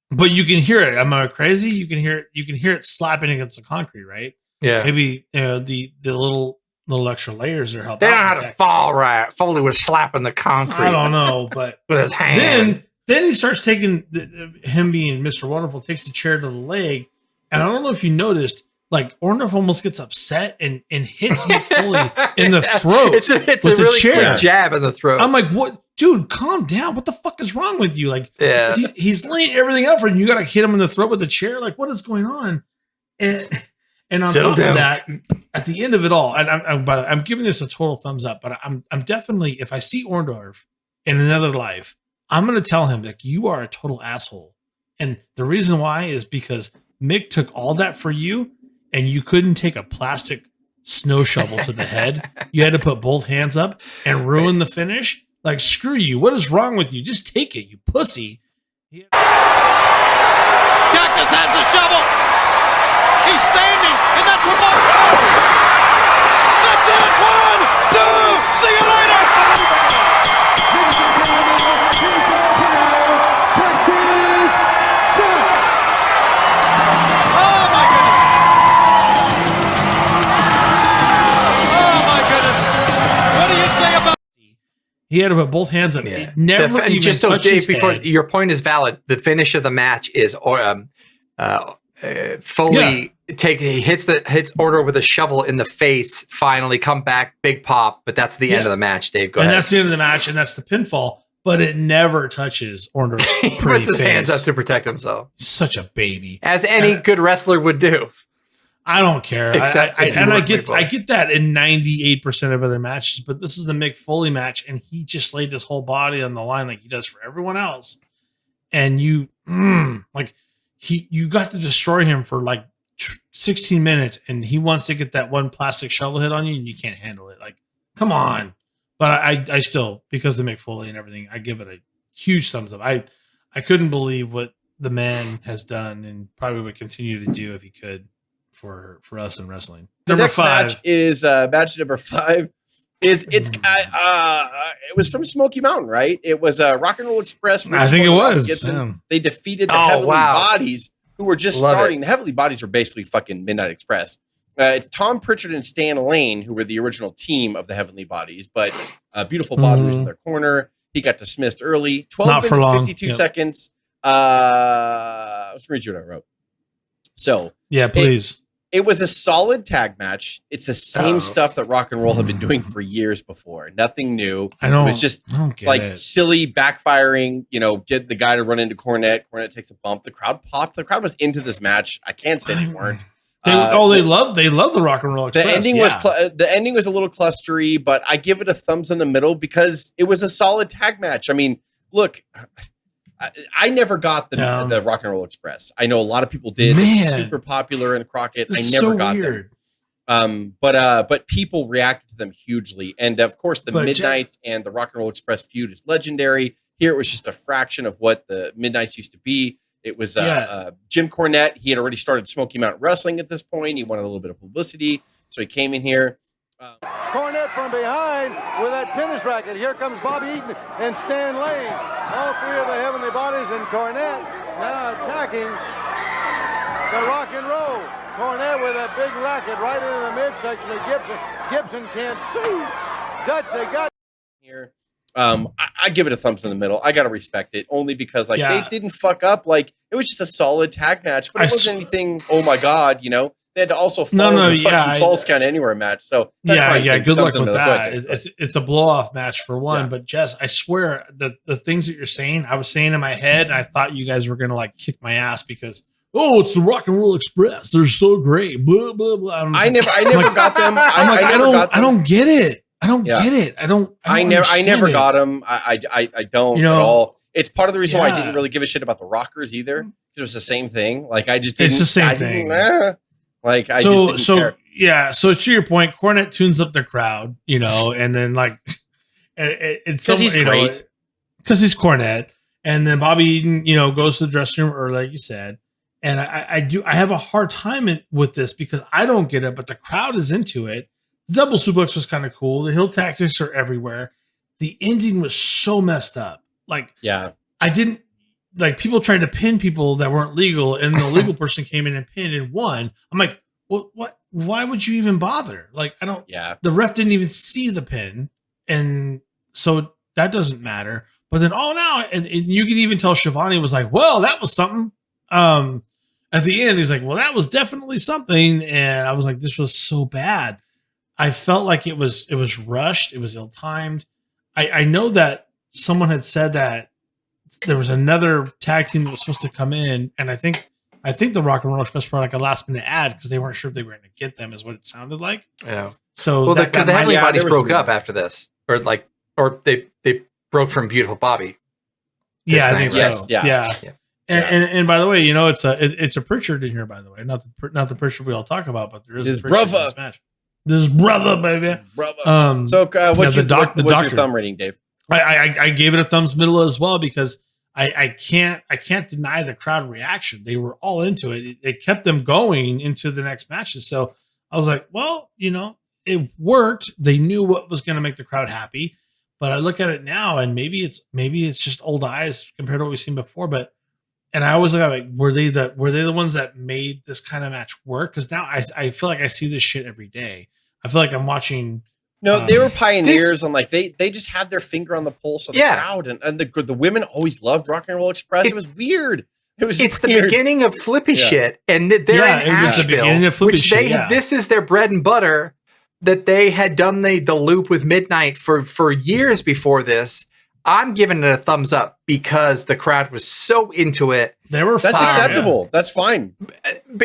But you can hear it. Am I crazy? You can hear it slapping against the concrete, right?
Yeah.
Maybe the little extra layers are helping.
They don't know how to fall right. Foley was slapping the concrete.
I don't know, but
with his hand.
Then he starts taking him being Mr. Wonderful takes the chair to the leg, and I don't know if you noticed, like Orendorf almost gets upset and hits Mick Foley in the throat.
It's a really quick jab in the throat.
I'm like, what, dude? Calm down. What the fuck is wrong with you? Like, he's laying everything up for you. You got to hit him in the throat with a chair. Like, what is going on? And on top of that, at the end of it all, and I'm giving this a total thumbs up, but I'm definitely, if I see Orendorf in another life, I'm going to tell him that you are a total asshole. And the reason why is because Mick took all that for you, and you couldn't take a plastic snow shovel to the head. You had to put both hands up and ruin the finish. Like, screw you. What is wrong with you? Just take it, you pussy.
Cactus has the shovel. He's standing, and that's remarkable. That's it. 1, 2. See you later.
Ladies and gentlemen, here's your opponent, Cactus Jack.
Oh my goodness. Oh my goodness. What do you say about?
He had to put both hands up.
Yeah.
Never even
just so
touched
Dave,
his
before
head.
your point is valid, the finish of the match is Foley hits Orendorf with a shovel in the face. Finally, come back, big pop, but that's the end of the match. Dave, go ahead.
And that's the end of the match, and that's the pinfall. But it never touches Orendorf's
He
pretty
puts his
face.
hands up to protect himself,
Such a baby,
as any good wrestler would do.
I don't care.
Except if you
I
work
get
Mick Foley.
I get that in 98% of other matches, but this is the Mick Foley match, and he just laid his whole body on the line like he does for everyone else. And you got to destroy him for like 16 minutes and he wants to get that one plastic shovel hit on you and you can't handle it. Like, come on. But I still, because of Mick Foley and everything, I give it a huge thumbs up. I couldn't believe what the man has done and probably would continue to do if he could for us in wrestling.
The
Number
next
5
match is match number 5. It was from Smoky Mountain, right? It was Rock and Roll Express.
I think it was.
They defeated the Heavenly Bodies, who were just starting. The Heavenly Bodies were basically fucking Midnight Express. It's Tom Pritchard and Stan Lane, who were the original team of the Heavenly Bodies, but Beautiful Bobby was in their corner. He got dismissed early. 12 minutes, 52 seconds. Let's read you what I wrote. So,
yeah, please.
It was a solid tag match. It's the same stuff that Rock and Roll had been doing for years before. Nothing new. It was just like silly backfiring, get the guy to run into Cornette. Cornette takes a bump. The crowd popped. The crowd was into this match. I can't say they weren't.
They love the Rock and Roll Express.
The ending was a little clustery, but I give it a thumbs in the middle because it was a solid tag match. I mean, look, I never got the Rock and Roll Express. I know a lot of people did. It was super popular in Crockett. I never got them. But people reacted to them hugely. And of course, the Midnights and the Rock and Roll Express feud is legendary. Here it was just a fraction of what the Midnights used to be. It was Jim Cornette. He had already started Smoky Mountain Wrestling at this point. He wanted a little bit of publicity, so he came in here.
Cornette from behind with that tennis racket. Here comes Bobby Eaton and Stan Lane. All three of the Heavenly Bodies and Cornette now attacking the Rock and Roll. Cornette with that big racket right into the midsection of Gibson. Gibson can't see. They got
here. I give it a thumbs in the middle. I gotta respect it only because they didn't fuck up. Like, it was just a solid tag match, but it wasn't anything. Oh my god, they had to also follow the fucking Falls Count Anywhere match. So
good luck with that. It's a blow off match for one. Yeah. But Jess, I swear the things that you're saying, I was saying in my head, and I thought you guys were gonna like kick my ass because it's the Rock and Roll Express. They're so great. Blah blah blah.
I never got them.
I don't get it. I don't get it. I
never got them. I don't at all. It's part of the reason why I didn't really give a shit about the Rockers either. It was the same thing. Like, I just didn't.
It's the same thing.
Like, I just didn't care.
Yeah. So to your point, Cornette tunes up the crowd, and then like it's
because he's great.
Because he's Cornette, and then Bobby Eaton, goes to the dressing room, or like you said, and I have a hard time with this because I don't get it, but the crowd is into it. The double suplex was kind of cool. The heel tactics are everywhere. The ending was so messed up. Like, I didn't like people trying to pin people that weren't legal, and the legal person came in and pinned and won. I'm like, what? Why would you even bother? Like, I don't. Yeah. The ref didn't even see the pin, and so that doesn't matter. But then, now, and you can even tell Shivani was like, well, that was something. At the end, he's like, well, that was definitely something, and I was like, this was so bad. I felt like it was rushed. It was ill-timed. I know that someone had said that there was another tag team that was supposed to come in, and I think the Rock and Roll Express were like a last-minute ad because they weren't sure if they were going to get them, is what it sounded like.
Yeah.
So
because the Heavenly Bodies broke up after this, or they broke from Beautiful Bobby.
Yeah, I think so.
Yes, yeah.
And by the way, it's a Pritchard in here. By the way, not the Pritchard we all talk about, but there is
his
a Pritchard in this match. This brother, baby.
Brother. So, what's your thumb rating, Dave?
I gave it a thumbs middle as well because I can't deny the crowd reaction. They were all into it. It kept them going into the next matches. So I was like, well, it worked. They knew what was going to make the crowd happy. But I look at it now, and maybe it's just old eyes compared to what we've seen before. And I always look at were they the ones that made this kind of match work? Because now I feel like I see this shit every day. I feel like I'm watching.
No, they were pioneers on they just had their finger on the pulse of the crowd, and the women always loved Rock and Roll Express. It was weird.
It's the beginning of flippy shit, and they're in Asheville, which this is their bread and butter. That they had done the loop with Midnight for years before this. I'm giving it a thumbs up because the crowd was so into it.
That's acceptable. That's fine.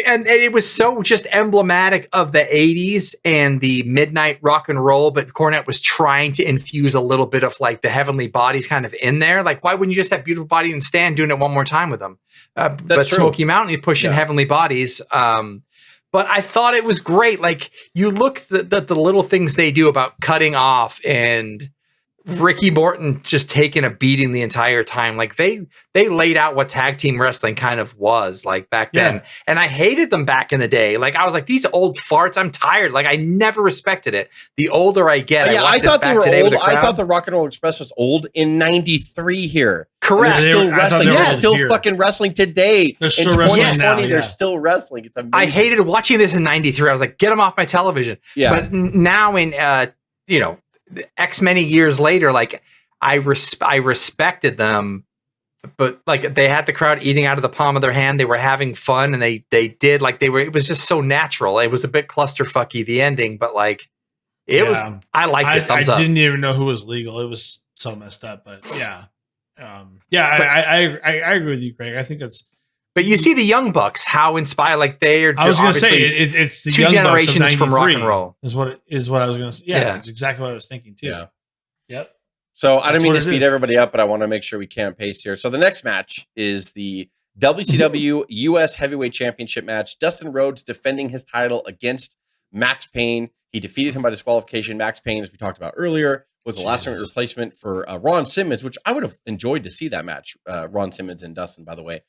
And it was so just emblematic of the 80s and the midnight rock and roll, but Cornette was trying to infuse a little bit of like the Heavenly Bodies kind of in there. Like, why wouldn't you just have Beautiful Body and Stan doing it one more time with them? But Smoky Mountain, you push in Heavenly Bodies. but I thought it was great. Like, you look at the little things they do about cutting off and Ricky Morton just taking a beating the entire time. Like, they laid out what tag team wrestling kind of was like back then. And I hated them back in the day. Like, I was like, these old farts, I'm tired. Like, I never respected it. The older I get,
I thought they were old. I thought the Rock and Roll Express was old in '93 here.
Correct.
They're still wrestling. They're still
here.
fucking wrestling today.
They're still
in
wrestling
2020,
now,
they're still wrestling. It's amazing.
I hated watching this in '93. I was like, get them off my television.
Yeah.
But now in, X many years later, like, I respected them, but like, they had the crowd eating out of the palm of their hand. They were having fun, and they did, like, it was just so natural. It was a bit clusterfucky, the ending, but like, I liked it. Thumbs up.
I didn't even know who was legal. It was so messed up, but yeah. I agree with you, Craig. I think it's.
But you see the Young Bucks, how inspired, like, they are.
I was going to say it's the
two
Young
generations
Bucks of
from rock and roll.
Is what I was going to say. Yeah,
Yeah.
that's exactly what I was thinking too.
Yeah.
Yep.
So I don't
That's
mean
what
to
it
speed
is.
everybody up, but I want to make sure we can't pace here. So the next match is the WCW US Heavyweight Championship match. Dustin Rhodes defending his title against Max Payne. He defeated him by disqualification. Max Payne, as we talked about earlier, was the last minute replacement for Ron Simmons, which I would have enjoyed to see that match. Ron Simmons and Dustin, by the way.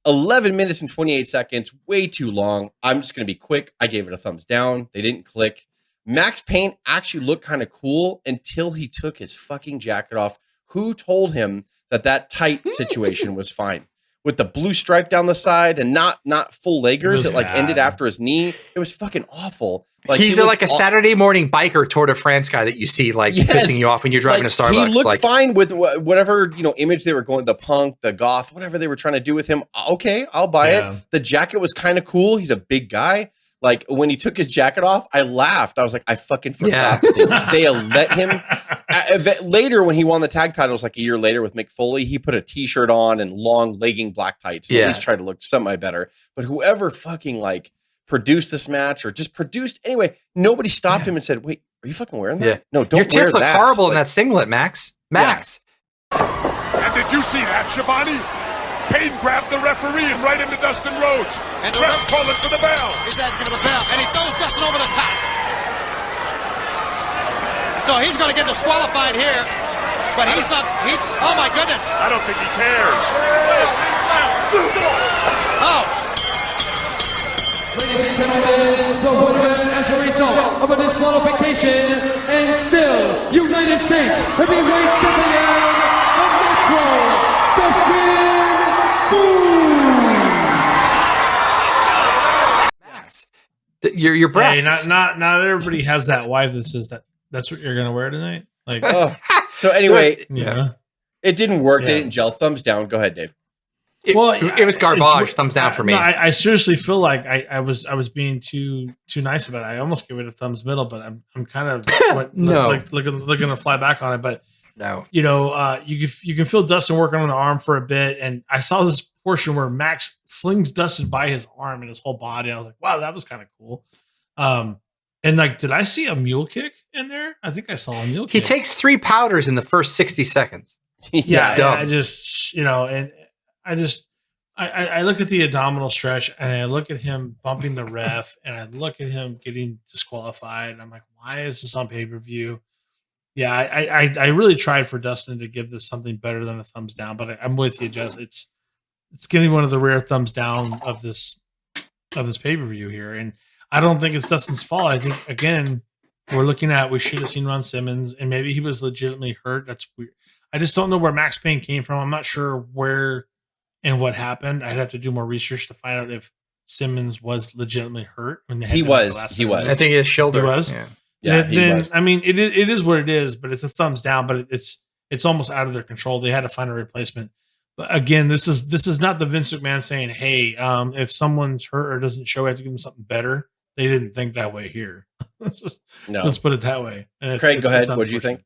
11 minutes and 28 seconds, way too long. I'm just going to be quick. I gave it a thumbs down. They didn't click. Max Payne actually looked kind of cool until he took his fucking jacket off. Who told him that tight situation was fine? With the blue stripe down the side and not full leggers, it like ended after his knee. It was fucking awful. Like,
he's like a Saturday morning biker Tour de France guy that you see, like, pissing you off when you're driving to Starbucks.
He looked fine with whatever image they were going, the punk, the goth, whatever they were trying to do with him. Okay, I'll buy it. The jacket was kind of cool. He's a big guy. Like, when he took his jacket off, I laughed. I was like, I fucking forgot. They let him. Later, when he won the tag titles, like a year later with Mick Foley, he put a t-shirt on and long legging black tights. He always tried to look semi better. But whoever fucking like produced this match or just produced anyway, nobody stopped him and said, "Wait, are you fucking wearing that?"
Yeah.
No, don't.
Your tits look
that.
horrible in that singlet, Max. Max.
And did you see that, Shivani? Payne grabbed the referee and right into Dustin Rhodes.
And
ref's calling for the bell.
He's asking for the bell, and he throws Dustin over the top. So he's going to get disqualified here, but he's not. Oh my goodness!
I don't think he cares.
Oh.
Ladies and gentlemen, the winner as a result of a disqualification and still United States Heavyweight Champion, the Metro, Dustin
Max. Your breasts.
Hey, not everybody has that wife that says that's what you're gonna wear tonight. Like,
So anyway,
yeah,
it didn't work.
Yeah.
They didn't gel. Thumbs down. Go ahead, Dave.
It was garbage. Thumbs down for me.
No, I seriously feel like I was being too nice about it. I almost gave it a thumbs middle, but I'm kind of looking to fly back on it. But
no,
you can feel Dustin working on the arm for a bit, and I saw this portion where Max flings Dustin by his arm and his whole body. And I was like, wow, that was kind of cool. And like, did I see a mule kick in there? I think I saw a mule kick.
he takes 3 powders in the first 60 seconds.
Yeah,
dumb.
I just I look at the abdominal stretch and I look at him bumping the ref and I look at him getting disqualified. And I'm like, why is this on pay-per-view? Yeah, I really tried for Dustin to give this something better than a thumbs down, but I'm with you, Jess. It's getting one of the rare thumbs down of this pay-per-view here. And I don't think it's Dustin's fault. I think, again, we should have seen Ron Simmons, and maybe he was legitimately hurt. That's weird. I just don't know where Max Payne came from. I'm not sure where and what happened. I'd have to do more research to find out if Simmons was legitimately hurt. When
He was.
I think his shoulder.
He was.
Yeah,
then,
he was.
I mean, it is what it is, but it's a thumbs down. But it's almost out of their control. They had to find a replacement. But again, this is not the Vince McMahon saying, "Hey, if someone's hurt or doesn't show, I have to give them something better." They didn't think that way here. Let's put it that way. And
Craig, go ahead. What did you think?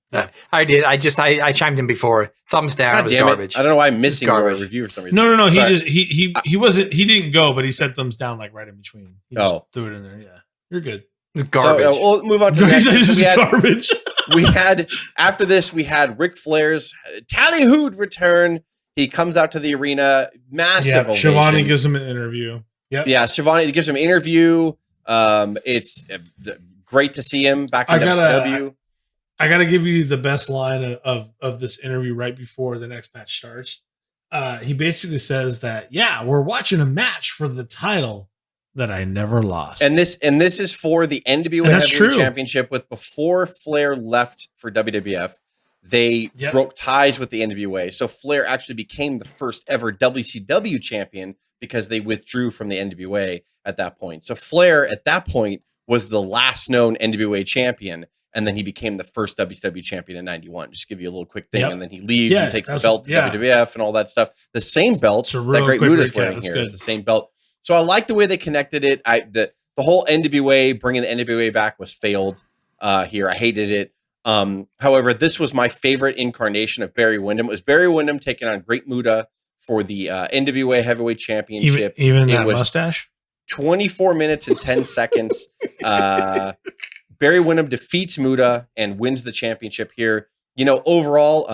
I did. I chimed in before. Thumbs down.
God
It was
damn
garbage.
it. I don't know why I'm missing your review for some reason.
No.
Sorry.
He wasn't. He didn't go, but he said thumbs down like right in between. He just threw it in there. Yeah, you're good.
It's garbage.
So, we'll move on to the next.
This is garbage.
we had after this. We had Ric Flair's Tallyhood return. He comes out to the arena. Massive.
Yeah,
ovation.
Shivani gives him an interview.
Yeah, Schiavone gives him an interview. It's great to see him back in WCW.
I gotta give you the best line of this interview right before the next match starts. He basically says that, yeah, we're watching a match for the title that I never lost.
And this is for the NWA Heavyweight Championship. Before Flair left for WWF, they broke ties with the NWA. So Flair actually became the first ever WCW champion because they withdrew from the NWA at that point. So Flair at that point was the last known NWA champion. And then he became the first WCW champion in 91. Just give you a little quick thing. And then he leaves and takes the belt to WWF and all that stuff. The same belt that Great Muta's wearing here is the same belt. So I like the way they connected it. The whole NWA, bringing the NWA back was failed here. I hated it. However, this was my favorite incarnation of Barry Windham. It was Barry Windham taking on Great Muta for the NWA Heavyweight Championship.
Even that mustache?
24 minutes and 10 seconds. Barry Windham defeats Muta and wins the championship here. You know, overall,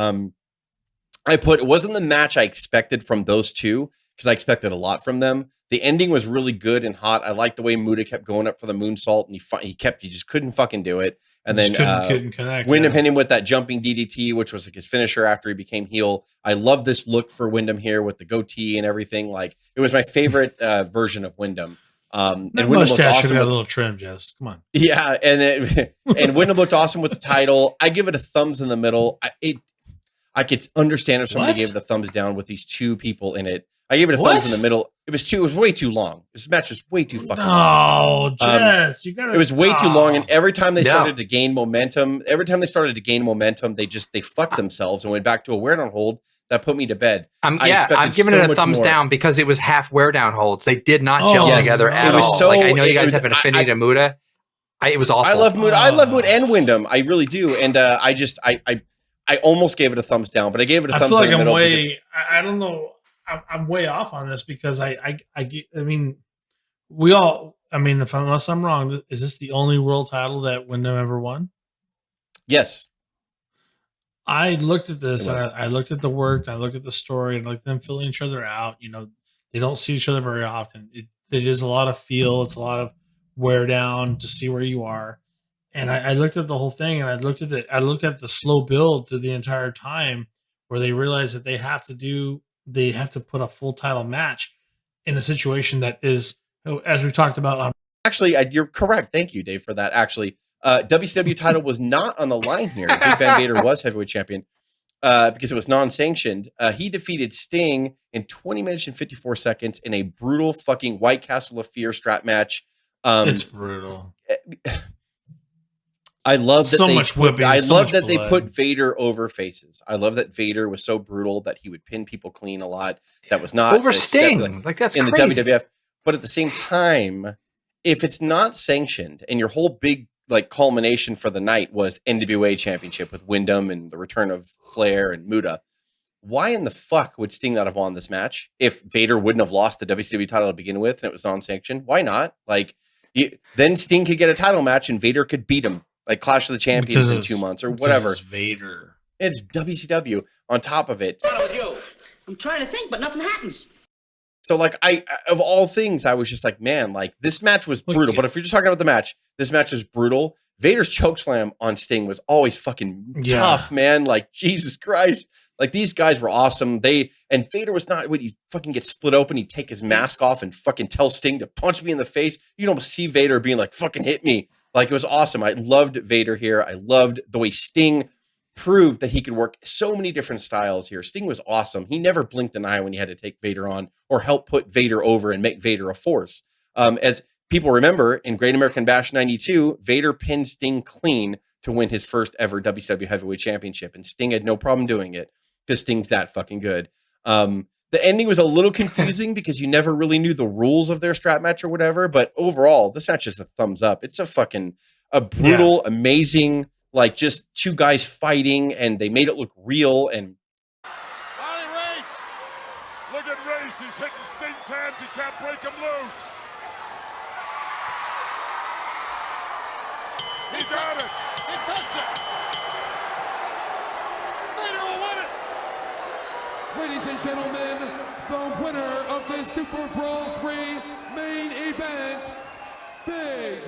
it wasn't the match I expected from those two because I expected a lot from them. The ending was really good and hot. I liked the way Muta kept going up for the moonsault and he just couldn't fucking do it. And then
couldn't connect.
Windham hit him with that jumping DDT, which was like his finisher after he became heel. I love this look for Windham here with the goatee and everything. Like it was my favorite version of Windham.
And Windham looked awesome. Got a little trim, Jess. Come on.
Yeah, and Windham looked awesome with the title. I give it a thumbs in the middle. I could understand if somebody gave it a thumbs down with these two people in it. I gave it a thumbs in the middle. It was way too long. This match was way too fucking long.
No, Jess, you gotta.
It was way too long, and every time they started to gain momentum, they fucked themselves and went back to a wear down hold. That put me to bed.
I'm giving it a thumbs down because it was half wear down holds. They did not gel together at all. So, I know you guys have an affinity to Muta. It was awful.
I love Muta. I love Muta and Windham. I really do. And I almost gave it a thumbs down, but I gave it a thumbs down. I feel like
I don't know. I'm way off on this because unless I'm wrong, is this the only world title that Windham ever won?
Yes.
I looked at this and I looked at the work, and I looked at the story, and like them filling each other out. You know, they don't see each other very often. It is a lot of feel. It's a lot of wear down to see where you are. And I looked at the whole thing, and I looked at the slow build through the entire time where they realize that they have to put a full title match in a situation that is, as we've talked about.
Actually, you're correct. Thank you, Dave, for that. Actually, WCW title was not on the line here. Big Van Vader was heavyweight champion because it was non-sanctioned. He defeated Sting in 20 minutes and 54 seconds in a brutal fucking White Castle of Fear strap match.
It's brutal.
I love that
so much whipping.
I love that they put Vader over faces. I love that Vader was so brutal that he would pin people clean a lot. That was not
over Sting. Like that's
in
crazy.
The WWF. But at the same time, if it's not sanctioned and your whole big like culmination for the night was NWA Championship with Windham and the return of Flair and Muta, why in the fuck would Sting not have won this match if Vader wouldn't have lost the WCW title to begin with and it was non-sanctioned? Why not? Like then Sting could get a title match and Vader could beat him. Like Clash of the Champions in 2 months or whatever.
It's Vader.
It's WCW on top of it.
I'm trying to think, but nothing happens.
So like of all things, I was just like, man, like this match was brutal. But if you're just talking about the match, this match was brutal. Vader's chokeslam on Sting was always fucking tough, man. Like Jesus Christ. Like these guys were awesome. And Vader was not when he fucking gets split open, he'd take his mask off and fucking tell Sting to punch me in the face. You don't see Vader being like, fucking hit me. Like it was awesome. I loved Vader here. I loved the way Sting proved that he could work so many different styles here. Sting was awesome. He never blinked an eye when he had to take Vader on or help put Vader over and make Vader a force. As people remember, in Great American Bash 92, Vader pinned Sting clean to win his first ever WCW Heavyweight Championship. And Sting had no problem doing it because Sting's that fucking good. The ending was a little confusing because you never really knew the rules of their strap match or whatever. But overall, this match is a thumbs up. It's a brutal, amazing, like just two guys fighting, and they made it look real. And
Race, look at Race. He's hitting Sting's hands. He can't break him loose. He got it.
He touched it. Vader will win it.
Ladies and and gentlemen, the winner of this Super Brawl 3 main event, Big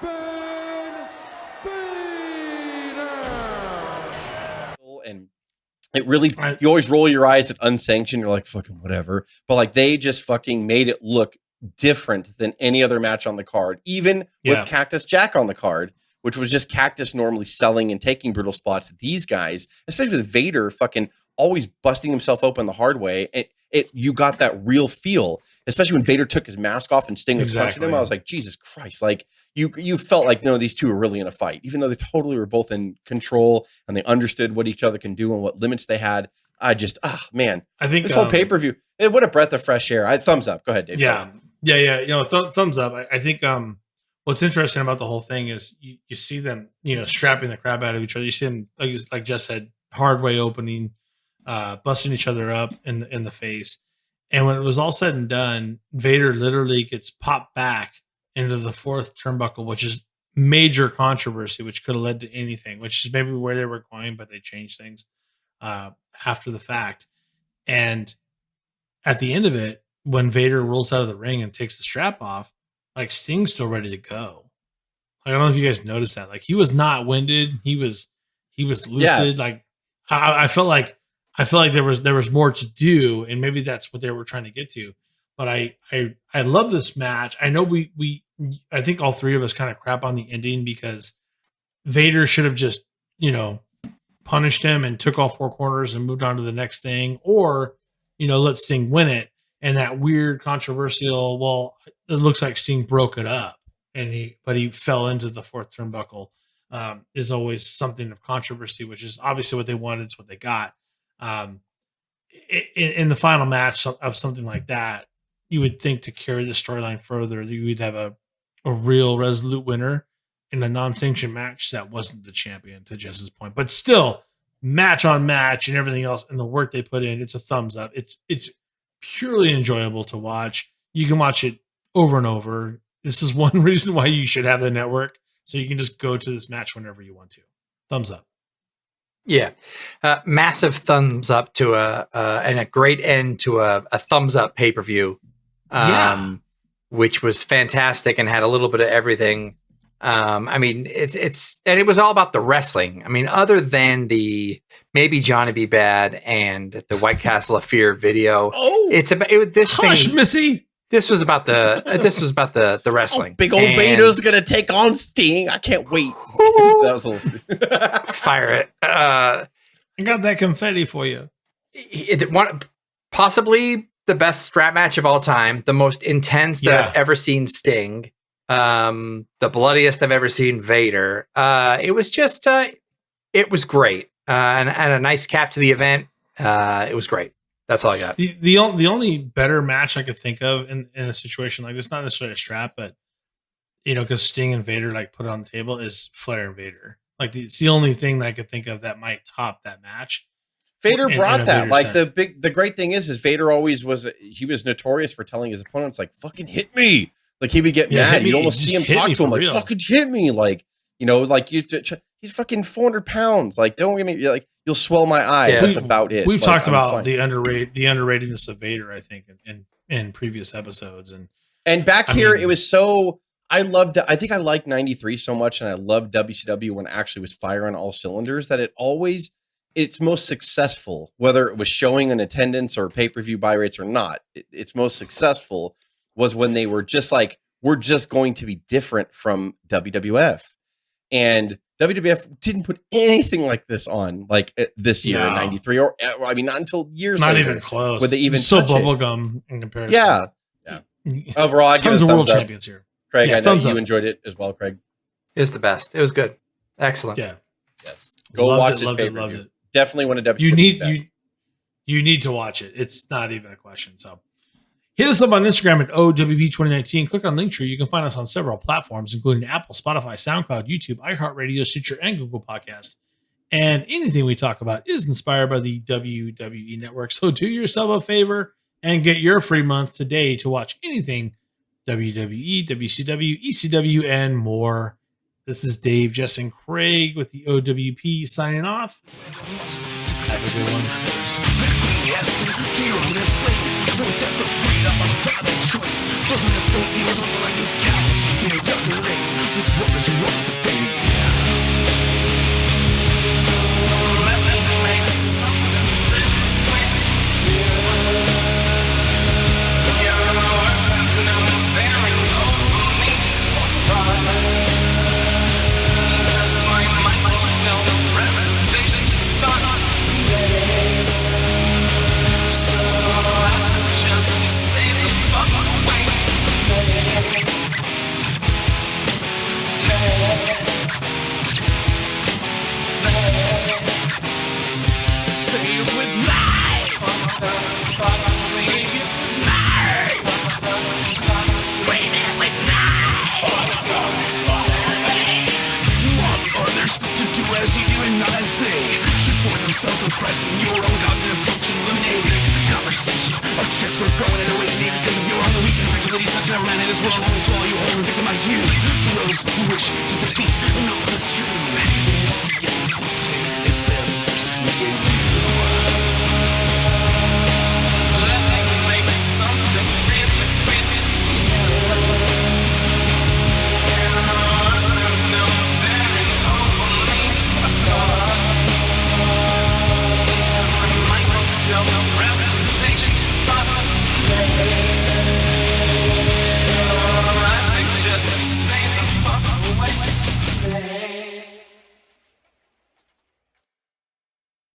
Van Vader.
And it really, you always roll your eyes at unsanctioned. You're like, fucking whatever. But like, they just fucking made it look different than any other match on the card, even with Cactus Jack on the card, which was just Cactus normally selling and taking brutal spots. These guys, especially with Vader fucking always busting himself open the hard way, you got that real feel, especially when Vader took his mask off and Sting was punching him. I was like, Jesus Christ. Like you felt like, no, these two are really in a fight, even though they totally were both in control and they understood what each other can do and what limits they had. Man, I think this whole pay-per-view, what a breath of fresh air. Thumbs up. Go ahead, Dave.
Yeah. You know, thumbs up. I think what's interesting about the whole thing is you see them, you know, strapping the crap out of each other. You see them, like Jess said, hard way opening, busting each other up in the face. And when it was all said and done, Vader literally gets popped back into the fourth turnbuckle, which is major controversy, which could have led to anything, which is maybe where they were going, but they changed things after the fact. And at the end of it, when Vader rolls out of the ring and takes the strap off, like Sting's still ready to go. Like, I don't know if you guys noticed that. Like, he was not winded. He was lucid. Yeah. Like I felt like there was more to do, and maybe that's what they were trying to get to. But I love this match. I know I think all three of us kind of crap on the ending because Vader should have just, you know, punished him and took all four corners and moved on to the next thing, or, you know, let Sting win it. And that weird controversial, well, it looks like Sting broke it up, but he fell into the fourth turnbuckle, is always something of controversy, which is obviously what they wanted. It's what they got. In the final match of something like that, you would think to carry the storyline further, you would have a real resolute winner in a non-sanctioned match that wasn't the champion, to Jess's point. But still, match on match and everything else and the work they put in, it's a thumbs up. It's purely enjoyable to watch. You can watch it over and over. This is one reason why you should have the network, so you can just go to this match whenever you want to. Thumbs up.
Yeah. Massive thumbs up to and a great end to a thumbs up pay-per-view. Which was fantastic and had a little bit of everything. I mean, and it was all about the wrestling. I mean, other than the maybe Johnny B. Bad and the White Castle of Fear video. It's about this
Hush,
thing.
Missy.
This was about the wrestling.
Big old Vader's gonna take on Sting. I can't wait. That was a little
fire it.
I got that confetti for you.
Possibly the best strap match of all time, the most intense that I've ever seen Sting, the bloodiest I've ever seen Vader. It was just, it was great, and a nice cap to the event. It was great. That's all I got.
The only better match I could think of in a situation like this, not necessarily a strap, but, you know, because Sting and Vader like put it on the table, is Flair and Vader. Like, it's the only thing that I could think of that might top that match.
Vader brought that. Like, the great thing is Vader always was notorious for telling his opponents, like, fucking hit me. Like, he would get mad. You'd almost see him talk to him like, fucking hit me. Like, you know, like, he's fucking 400 pounds. Like, don't get me, like, you'll swell my eye. Yeah. That's about it.
We've talked about the underratedness of Vader, I think, in previous episodes. And
back here, it was so, I loved it. I think I liked 93 so much, and I loved WCW when it actually was firing all cylinders, that it's most successful, whether it was showing an attendance or pay-per-view buy rates or not. It's most successful was when they were just like, we're just going to be different from WWF. And WWF didn't put anything like this on, like this year in 93, or I mean, not until years later.
Not even close.
Would they even
so bubblegum in comparison?
Yeah. Overall, I give it a thumbs
world
up.
Champions here.
Craig, I know you enjoyed it as well, Craig.
It's the best. It was good. Excellent.
Yeah.
Yes. Go watch this pay-per-view. Definitely one of WWE's
you need to watch it. It's not even a question. So hit us up on Instagram at O.W.P 2019. Click on Linktree. You can find us on several platforms, including Apple, Spotify, SoundCloud, YouTube, iHeartRadio, Stitcher, and Google Podcast. And anything we talk about is inspired by the WWE Network. So do yourself a favor and get your free month today to watch anything WWE, WCW, ECW, and more. This is Dave, Jess, and Craig with the O.W.P signing off. Have a good one.
acquiescing to your own enslavement. For death of freedom, a valid choice. Doesn't this don't kneel, don't like you cowards. Dear W.C.W. This world is wrong to be. Themselves oppressing your own cognitive function eliminated. Conversations or checks were growing and awakening because of your own weak and fragility. Such an man in this world only swallow you whole and victimize you. To those who wish to defeat and all that's true. It's them versus me and you.